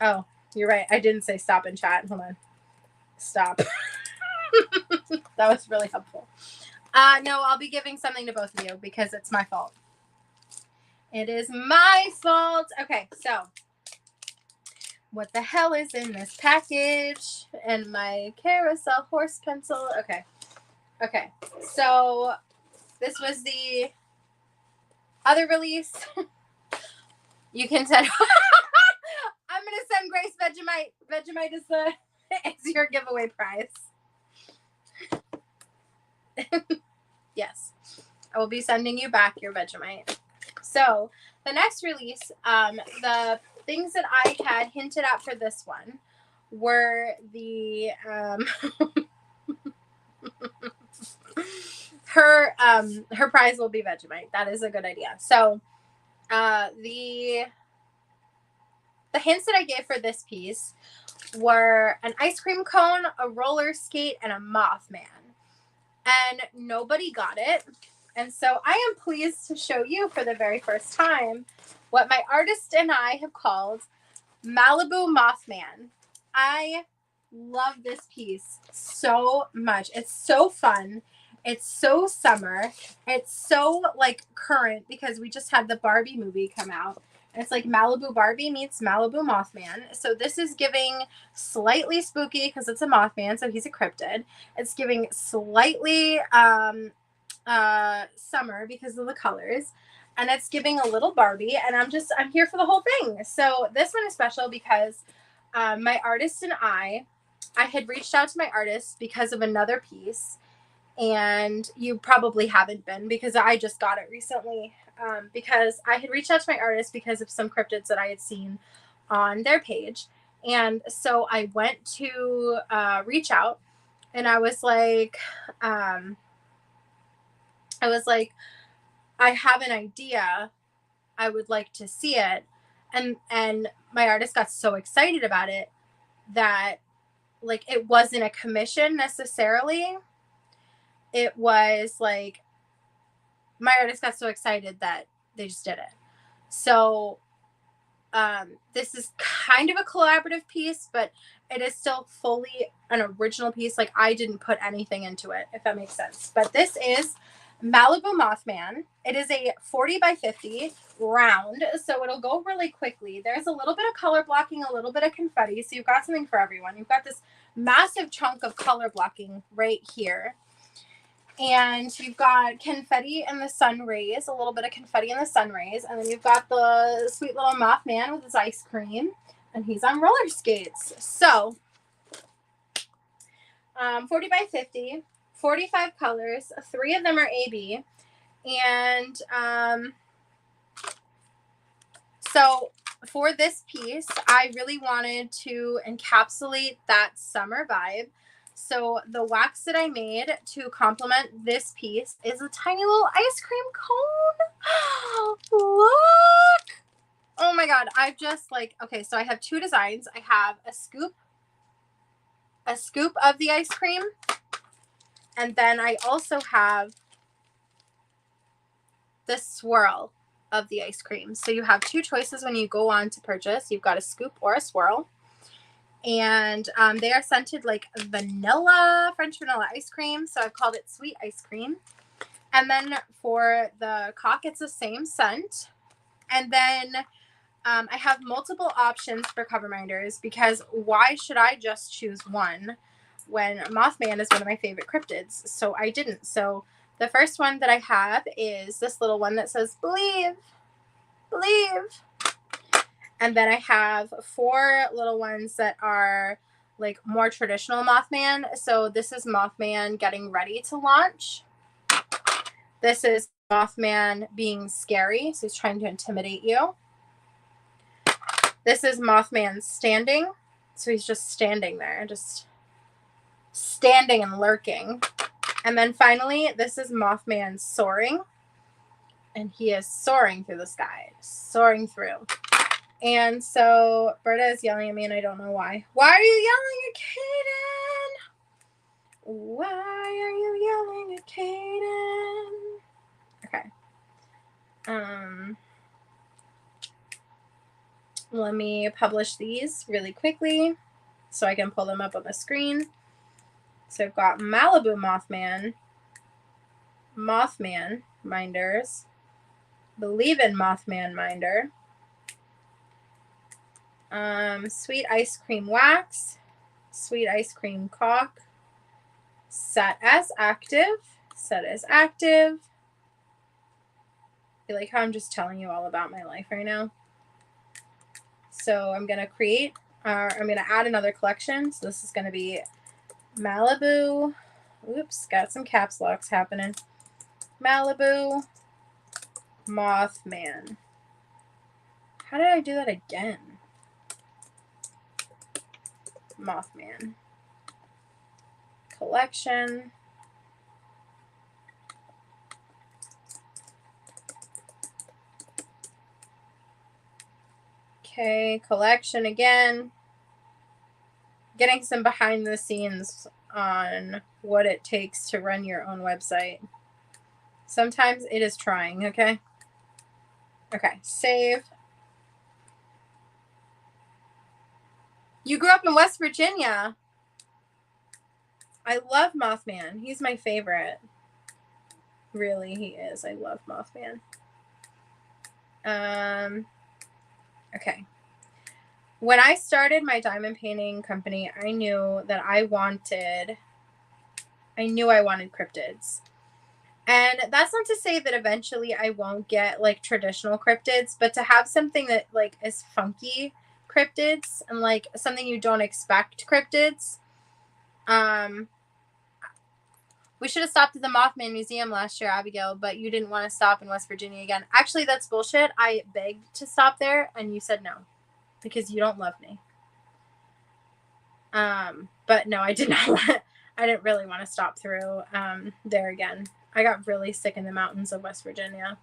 Oh, you're right. I didn't say stop and chat. Hold on. Stop. That was really helpful. No, I'll be giving something to both of you because it's my fault. It is my fault. Okay, so what the hell is in this package? And my carousel horse pencil. Okay. Okay. So this was the other release. You can send I'm gonna send Grace Vegemite. Vegemite is your giveaway prize. Yes. I will be sending you back your Vegemite. So the next release, the things that I had hinted at for this one were the her prize will be Vegemite. That is a good idea. So the hints that I gave for this piece were an ice cream cone, a roller skate, and a Mothman. And nobody got it. And so I am pleased to show you for the very first time what my artist and I have called Malibu Mothman. I love this piece so much. It's so fun. It's so summer. It's so like current because we just had the Barbie movie come out. It's like Malibu Barbie meets Malibu Mothman. So this is giving slightly spooky because it's a Mothman, so he's a cryptid. It's giving slightly summer because of the colors. And it's giving a little Barbie. And I'm here for the whole thing. So this one is special because my artist and I had reached out to my artist because of another piece. And you probably haven't been because I just got it recently. Because I had reached out to my artist because of some cryptids that I had seen on their page. And so I went to reach out and I was like, I have an idea. I would like to see it. And my artist got so excited about it that like it wasn't a commission necessarily. It was like my artist got so excited that they just did it. So this is kind of a collaborative piece, but it is still fully an original piece. Like I didn't put anything into it, if that makes sense. But this is Malibu Mothman. It is a 40 by 50 round, so it'll go really quickly. There's a little bit of color blocking, a little bit of confetti, so you've got something for everyone. You've got this massive chunk of color blocking right here. And you've got confetti in the sun rays, a little bit of confetti in the sun rays, and then you've got the sweet little Mothman with his ice cream, and he's on roller skates. So, 40 by 50, 45 colors, 3 of them are AB, and so for this piece, I really wanted to encapsulate that summer vibe. So the wax that I made to complement this piece is a tiny little ice cream cone. Look! Oh my God, I've just like, okay, so I have 2 designs. I have a scoop of the ice cream, and then I also have the swirl of the ice cream. So you have 2 choices when you go on to purchase. You've got a scoop or a swirl. And they are scented like vanilla, French vanilla ice cream. So I've called it sweet ice cream. And then for the cock, it's the same scent. And then I have multiple options for cover minders, because why should I just choose one when Mothman is one of my favorite cryptids? So I didn't. So the first one that I have is this little one that says, believe, believe. And then I have 4 little ones that are like more traditional Mothman. So this is Mothman getting ready to launch. This is Mothman being scary. So he's trying to intimidate you. This is Mothman standing. So he's just standing there, just standing and lurking. And then finally, this is Mothman soaring. And he is soaring through the sky, soaring through. And so Berta is yelling at me, and I don't know why. Why are you yelling at Caden? Why are you yelling at Caden? Okay. Let me publish these really quickly so I can pull them up on the screen. So I've got Malibu Mothman, Mothman Minders, Believe in Mothman Minder, Sweet Ice Cream Wax, Sweet Ice Cream Cock, Set as Active, Set as Active. I feel like how I'm just telling you all about my life right now. So I'm going to create, I'm going to add another collection. So this is going to be Malibu, oops, got some caps locks happening. Malibu Mothman. How did I do that again? Mothman collection. Okay, collection again. Getting some behind the scenes on what it takes to run your own website. Sometimes it is trying, okay? Okay, save. You grew up in West Virginia. I love Mothman. He's my favorite. Really, he is. I love Mothman. Okay. When I started my diamond painting company, I knew that I wanted cryptids. And that's not to say that eventually I won't get like traditional cryptids, but to have something that like is funky cryptids and like something you don't expect cryptids. We should have stopped at the Mothman Museum last year, Abigail, but you didn't want to stop in West Virginia again. Actually, that's bullshit. I begged to stop there and you said no because you don't love me. But no, I did not want, I didn't really want to stop through there again. I got really sick in the mountains of West Virginia.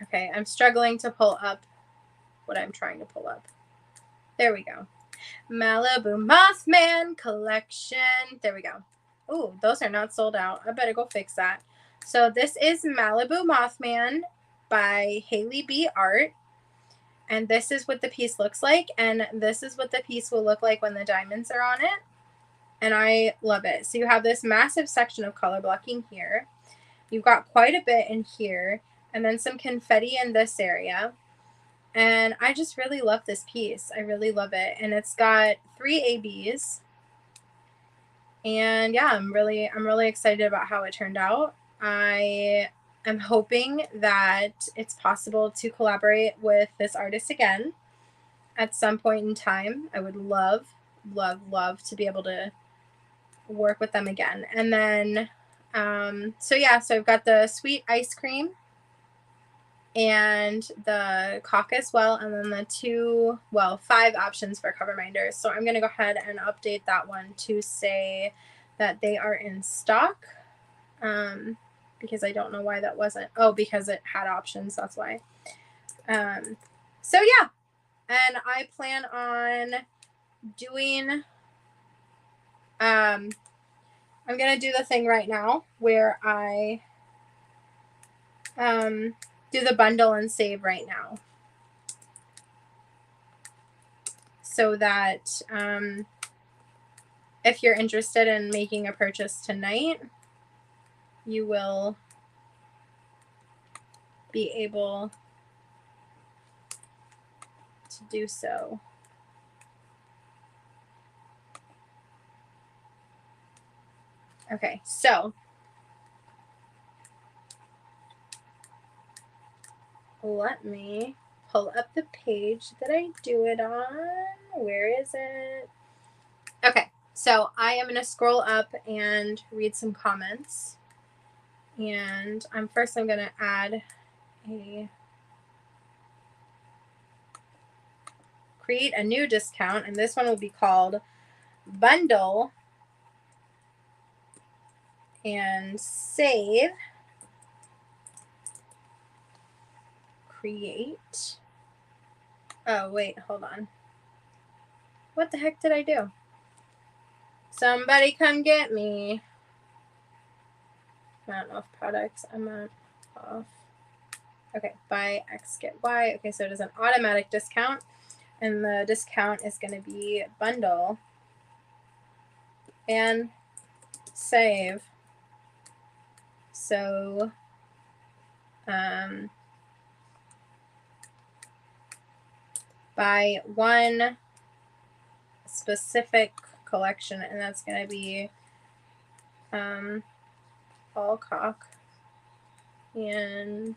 Okay, I'm struggling to pull up what I'm trying to pull up. There we go. Malibu Mothman collection. There we go. Oh, those are not sold out. I better go fix that. So this is Malibu Mothman by Haley B. Art. And this is what the piece looks like. And this is what the piece will look like when the diamonds are on it. And I love it. So you have this massive section of color blocking here. You've got quite a bit in here, and then some confetti in this area. And I just really love this piece. I really love it. And it's got 3 ABs. And yeah, I'm really excited about how it turned out. I am hoping that it's possible to collaborate with this artist again at some point in time. I would love to be able to work with them again. And then so yeah, so I've got the sweet ice cream and the cock as well, and then the 5 options for cover minders. So I'm going to go ahead and update that one to say that they are in stock, because I don't know why that wasn't. Oh, because it had options, that's why. So yeah, and I plan on doing I'm going to do the thing right now where I do the bundle and save right now, so that if you're interested in making a purchase tonight, you will be able to do so. Okay, so let me pull up the page that I do it on. Where is it? Okay, so I am going to scroll up and read some comments. And I'm going to add create a new discount, and this one will be called Bundle and Save. Create. Oh, wait, hold on. What the heck did I do? Somebody come get me. Not off products. I'm not off. Okay, buy X, get Y. Okay, so it is an automatic discount. And the discount is going to be bundle and save. So, buy one specific collection, and that's going to be all cock and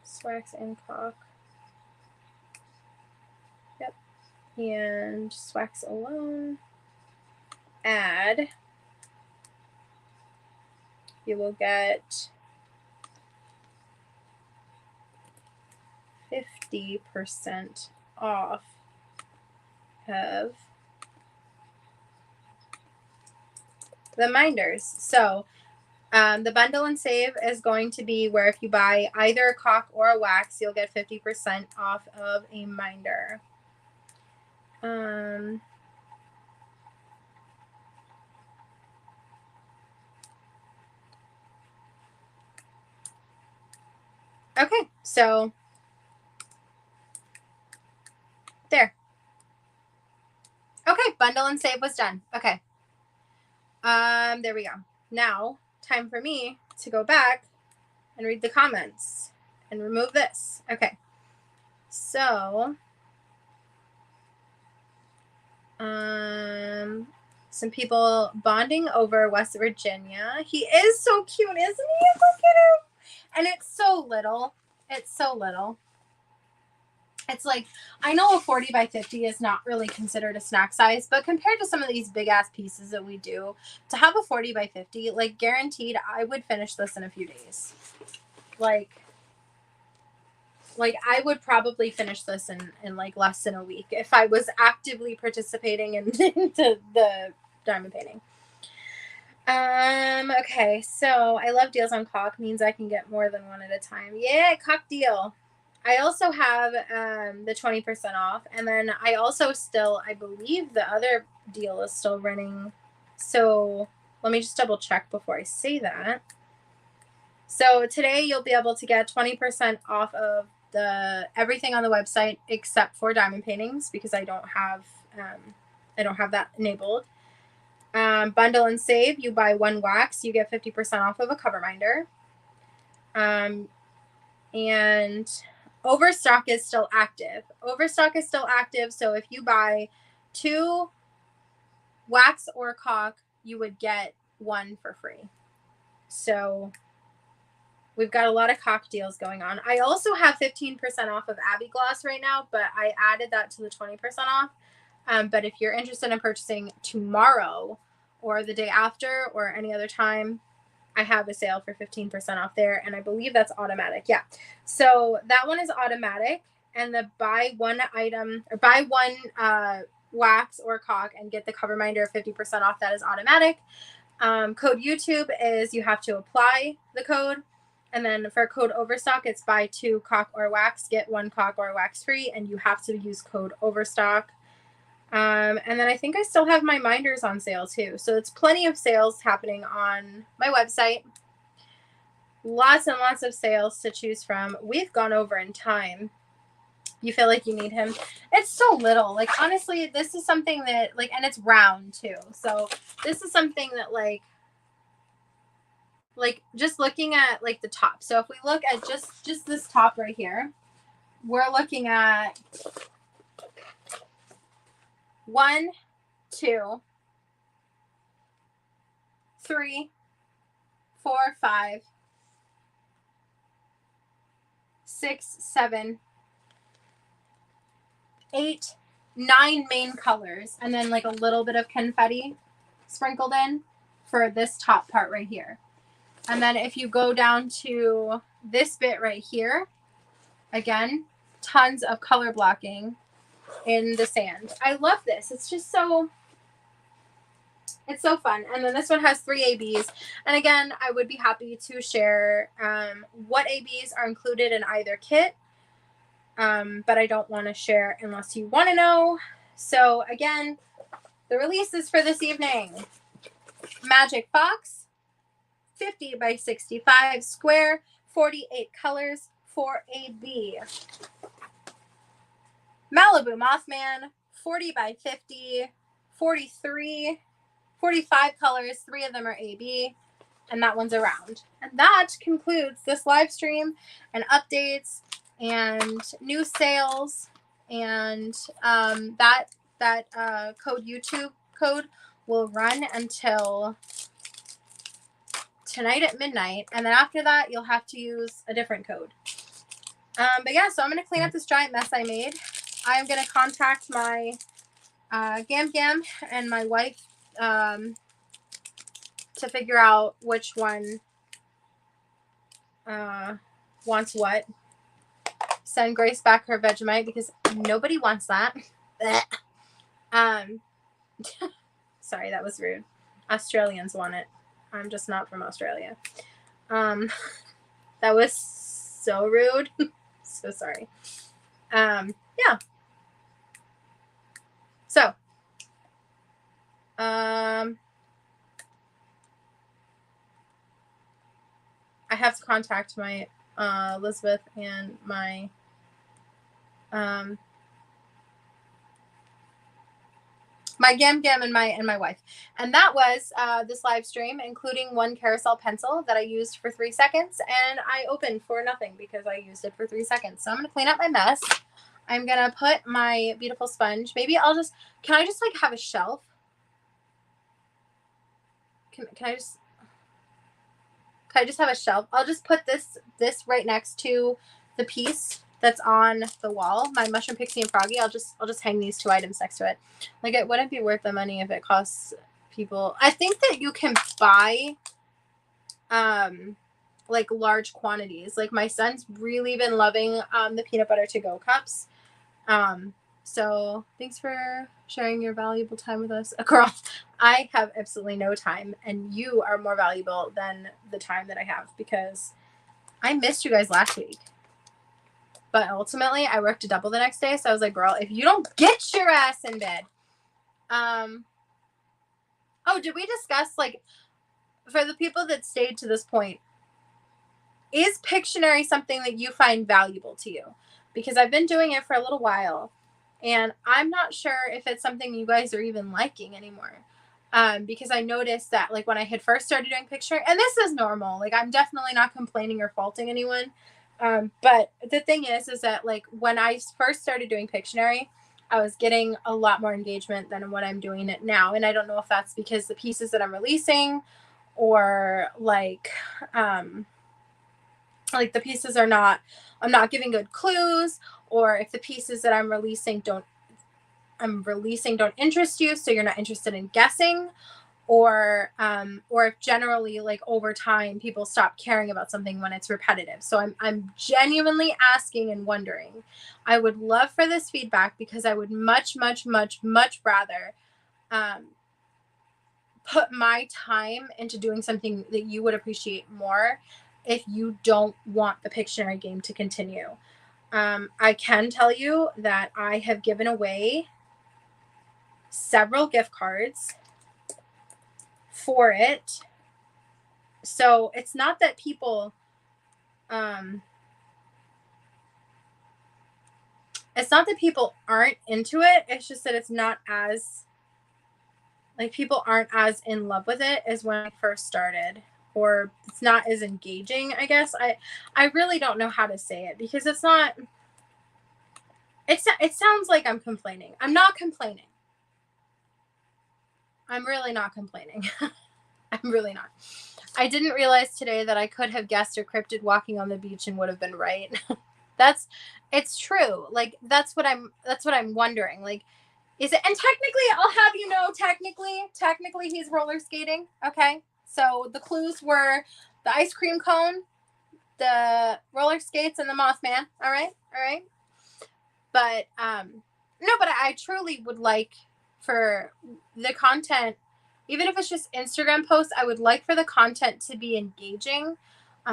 swax and cock. Yep. And swax alone. Add. You will get 50% off of the minders. So the bundle and save is going to be where if you buy either a cock or a wax, you'll get 50% off of a minder. Okay, so there. Okay, bundle and save was done. Okay. There we go. Now, time for me to go back and read the comments and remove this. Okay. So, some people bonding over West Virginia. He is so cute, isn't he? Look at him. And it's so little. It's so little. It's like, I know a 40 by 50 is not really considered a snack size, but compared to some of these big ass pieces that we do, to have a 40 by 50, like guaranteed, I would finish this in a few days. Like I would probably finish this in like less than a week if I was actively participating into the diamond painting. Okay, so I love deals on cock, means I can get more than one at a time. Yeah, cock deal. I also have the 20% off, and then I also still, I believe the other deal is still running. So let me just double check before I say that. So today you'll be able to get 20% off of everything on the website except for diamond paintings, because I don't have that enabled. Bundle and save, you buy 1 wax, you get 50% off of a cover minder. And Overstock is still active. Overstock is still active, so if you buy 2 wax or caulk, you would get 1 for free. So we've got a lot of caulk deals going on. I also have 15% off of Abby Gloss right now, but I added that to the 20% off. But if you're interested in purchasing tomorrow or the day after or any other time, I have a sale for 15% off there, and I believe that's automatic. Yeah. So that one is automatic, and the buy 1 item or buy 1 wax or caulk and get the cover minder 50% off, that is automatic. Code YouTube is you have to apply the code. And then for code Overstock, it's buy 2 caulk or wax, get 1 caulk or wax free, and you have to use code Overstock. And then I think I still have my minders on sale too. So it's plenty of sales happening on my website. Lots and lots of sales to choose from. We've gone over in time. You feel like you need him. It's so little. Like, honestly, this is something that, like, and it's round too. So this is something that, like just looking at, like, the top. So if we look at just this top right here, we're looking at 1, 2, 3, 4, 5, 6, 7, 8, 9 main colors, and then like a little bit of confetti sprinkled in for this top part right here. And then if you go down to this bit right here, again, tons of color blocking in the sand. I love this. It's just so, it's so fun. And then this one has 3 ABs. And again, I would be happy to share what ABs are included in either kit. But I don't want to share unless you want to know. So again, the releases for this evening: Magic Box, 50 by 65 square, 48 colors, 4 AB. Malibu Mothman, 40 by 50, 43, 45 colors, 3 of them are AB, and that one's around. And that concludes this live stream and updates and new sales, and that code YouTube code will run until tonight at midnight, and then after that you'll have to use a different code. But yeah, so I'm going to clean up this giant mess I made. I'm going to contact my Gam Gam and my wife to figure out which one wants what. Send Grace back her Vegemite because nobody wants that. Sorry, that was rude. Australians want it. I'm just not from Australia. That was so rude. So sorry. Yeah. So, I have to contact my Elizabeth and my my Gam Gam and my wife. And that was this live stream, including 1 carousel pencil that I used for 3 seconds, and I opened for nothing because I used it for 3 seconds. So I'm going to clean up my mess. I'm going to put my beautiful sponge. Maybe I'll just, can I just like have a shelf? Can I just have a shelf? I'll just put this right next to the piece that's on the wall, my Mushroom Pixie and Froggy. I'll just hang these 2 items next to it. Like, it wouldn't be worth the money if it costs people. I think that you can buy like large quantities. Like, my son's really been loving the peanut butter to go cups. So thanks for sharing your valuable time with us. Girl, I have absolutely no time, and you are more valuable than the time that I have, because I missed you guys last week. But ultimately, I worked a double the next day, so I was like, girl, if you don't get your ass in bed. Oh, did we discuss, like, for the people that stayed to this point, is Pictionary something that you find valuable to you? Because I've been doing it for a little while, and I'm not sure if it's something you guys are even liking anymore. Because I noticed that, like, when I had first started doing Pictionary, and this is normal, like, I'm definitely not complaining or faulting anyone. But the thing is that, like, when I first started doing Pictionary, I was getting a lot more engagement than what I'm doing it now. And I don't know if that's because the pieces that I'm releasing, or like the pieces I'm not giving good clues, or if the pieces that I'm releasing don't interest you, so you're not interested in guessing, or if generally, like, over time people stop caring about something when it's repetitive. So I'm genuinely asking and wondering. I would love for this feedback, because I would much rather put my time into doing something that you would appreciate more if you don't want the Pictionary game to continue. I can tell you that I have given away several gift cards for it. So it's not that people aren't into it. It's just that it's not as, like, people aren't as in love with it as when I first started, or it's not as engaging, I guess. I really don't know how to say it, because it's not, it sounds like I'm complaining. I'm not complaining. I'm really not complaining. I'm really not. I didn't realize today that I could have guessed a cryptid walking on the beach and would have been right. It's true. Like, that's what I'm wondering. Like, is it, and technically, I'll have you know, technically he's roller skating. Okay. So the clues were the ice cream cone, the roller skates, and the Mothman. All right. But, no, but I truly would like for the content, even if it's just Instagram posts, I would like for the content to be engaging.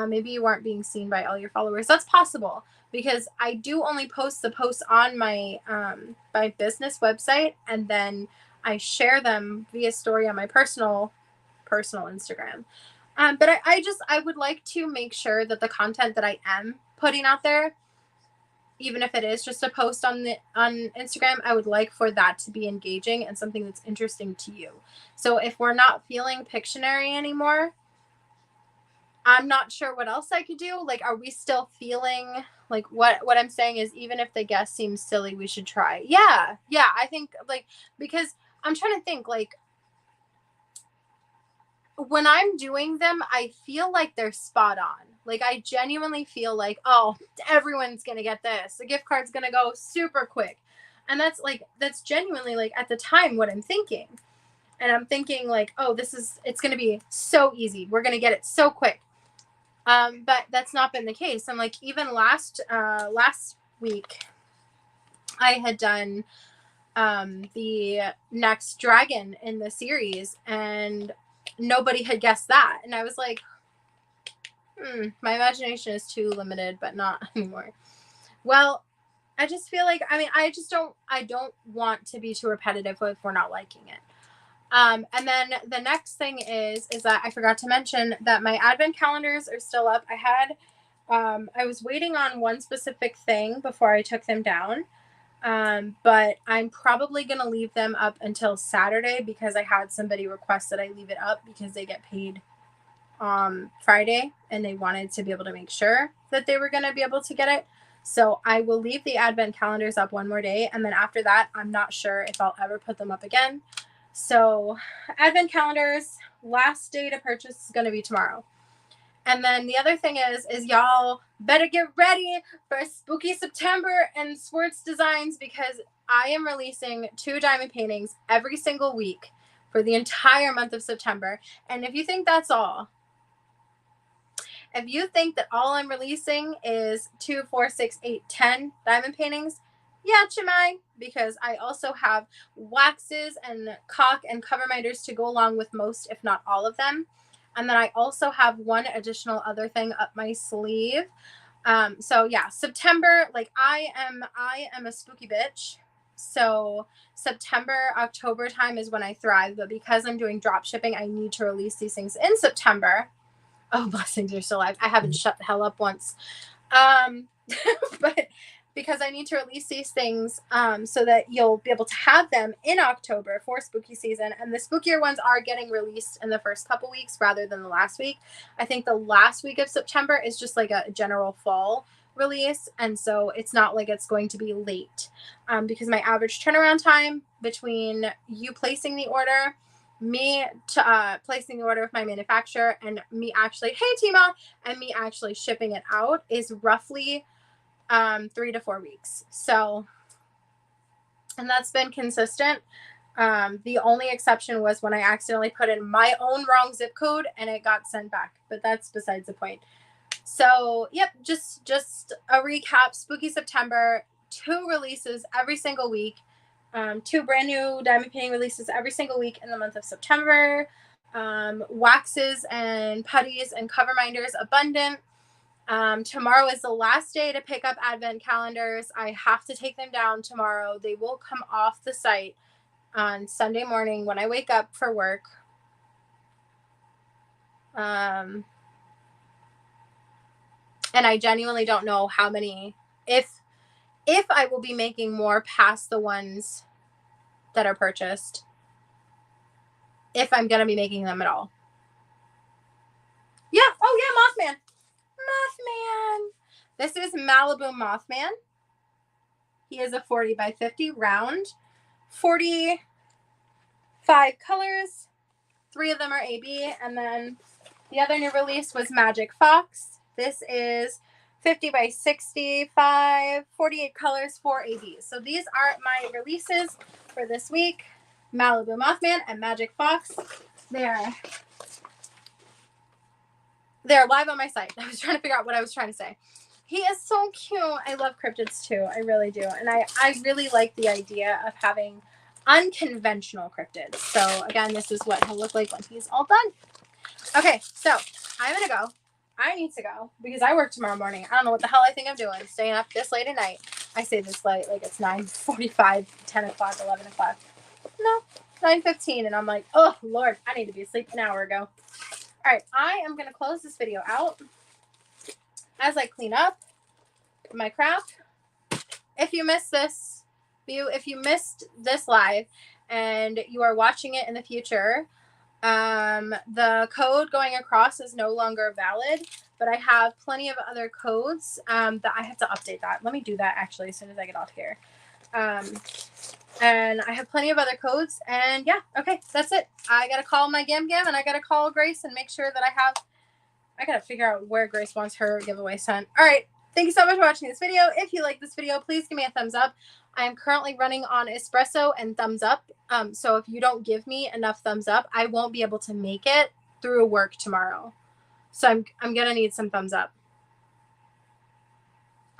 Maybe you aren't being seen by all your followers. That's possible, because I do only post the posts on my my business website, and then I share them via story on my personal Instagram. But I would like to make sure that the content that I am putting out there, even if it is just a post on Instagram, I would like for that to be engaging and something that's interesting to you. So if we're not feeling Pictionary anymore, I'm not sure what else I could do. Like, are we still feeling, like, what I'm saying is, even if the guess seems silly, we should try. Yeah, I think, like, because I'm trying to think, like, when I'm doing them, I feel like they're spot on. Like, I genuinely feel like, oh, everyone's going to get this. The gift card's going to go super quick. And that's genuinely, like, at the time what I'm thinking. And I'm thinking, like, oh, it's going to be so easy. We're going to get it so quick. But that's not been the case. And, like, even last week, I had done the next dragon in the series, and nobody had guessed that. And I was like, my imagination is too limited, but not anymore. Well, I just feel like, I mean, I don't want to be too repetitive if we're not liking it. And then the next thing is that I forgot to mention that my advent calendars are still up. I was waiting on one specific thing before I took them down. But I'm probably going to leave them up until Saturday, because I had somebody request that I leave it up because they get paid Friday, and they wanted to be able to make sure that they were going to be able to get it. So I will leave the advent calendars up one more day, and then after that, I'm not sure if I'll ever put them up again. So advent calendars, last day to purchase is going to be tomorrow. And then the other thing is y'all better get ready for spooky September and Swartz Designs, because I am releasing 2 diamond paintings every single week for the entire month of September. And if you think that's all, if you think that all I'm releasing is 2, 4, 6, 8, 10 diamond paintings, yeah, Chimay, because I also have waxes and caulk and cover minders to go along with most, if not all of them. And then I also have one additional other thing up my sleeve. So yeah, September, like, I am a spooky bitch. So September, October time is when I thrive. But because I'm doing drop shipping, I need to release these things in September. Oh, blessings, you're still alive. I haven't shut the hell up once. But because I need to release these things so that you'll be able to have them in October for spooky season. And the spookier ones are getting released in the first couple weeks rather than the last week. I think the last week of September is just like a general fall release, and so it's not like it's going to be late because my average turnaround time between you placing the order, me placing the order with my manufacturer, and me actually, hey Tima, and me actually shipping it out is roughly 3 to 4 weeks. So, and that's been consistent. The only exception was when I accidentally put in my own wrong zip code and it got sent back, but that's besides the point. So, yep, just a recap. Spooky September, 2 releases every single week. 2 brand new diamond painting releases every single week in the month of September. Waxes and putties and cover minders abundant. Tomorrow is the last day to pick up advent calendars. I have to take them down tomorrow. They will come off the site on Sunday morning when I wake up for work. And I genuinely don't know how many, if I will be making more past the ones that are purchased, if I'm going to be making them at all. Yeah. Oh yeah, Mothman. This is Malibu Mothman. He is a 40 by 50 round, 45 colors. 3 of them are AB, and then the other new release was Magic Fox. This is 50 by 65, 48 colors, 4 ABs. So these are my releases for this week. Malibu Mothman and Magic Fox. They're live on my site. I was trying to figure out what I was trying to say. He is so cute. I love cryptids too. I really do. And I really like the idea of having unconventional cryptids. So again, this is what he'll look like when he's all done. Okay, so I'm going to go. I need to go because I work tomorrow morning. I don't know what the hell I think I'm doing. Staying up this late at night. I say this late like it's 9:45, 10 o'clock, 11 o'clock. No, 9:15. And I'm like, oh, Lord, I need to be asleep an hour ago. All right, I am going to close this video out as I clean up my craft. If you missed this view, if you missed this live and you are watching it in the future, the code going across is no longer valid, but I have plenty of other codes that I have to update that. Let me do that actually as soon as I get off here. And I have plenty of other codes, and yeah, okay, that's it. I gotta call my Gam and I gotta call Grace and make sure that I gotta figure out where Grace wants her giveaway sent. All right, thank you so much for watching this video. If you like this video, please give me a thumbs up. I am currently running on espresso and thumbs up. So if you don't give me enough thumbs up, I won't be able to make it through work tomorrow. So I'm gonna need some thumbs up.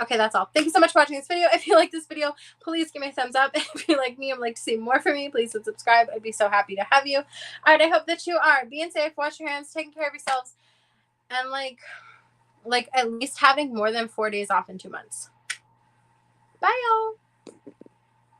Okay, that's all. Thank you so much for watching this video. If you like this video, please give me a thumbs up. If you like me and would like to see more from me, please subscribe. I'd be so happy to have you. All right, I hope that you are being safe, wash your hands, taking care of yourselves, and like at least having more than 4 days off in 2 months. Bye, y'all.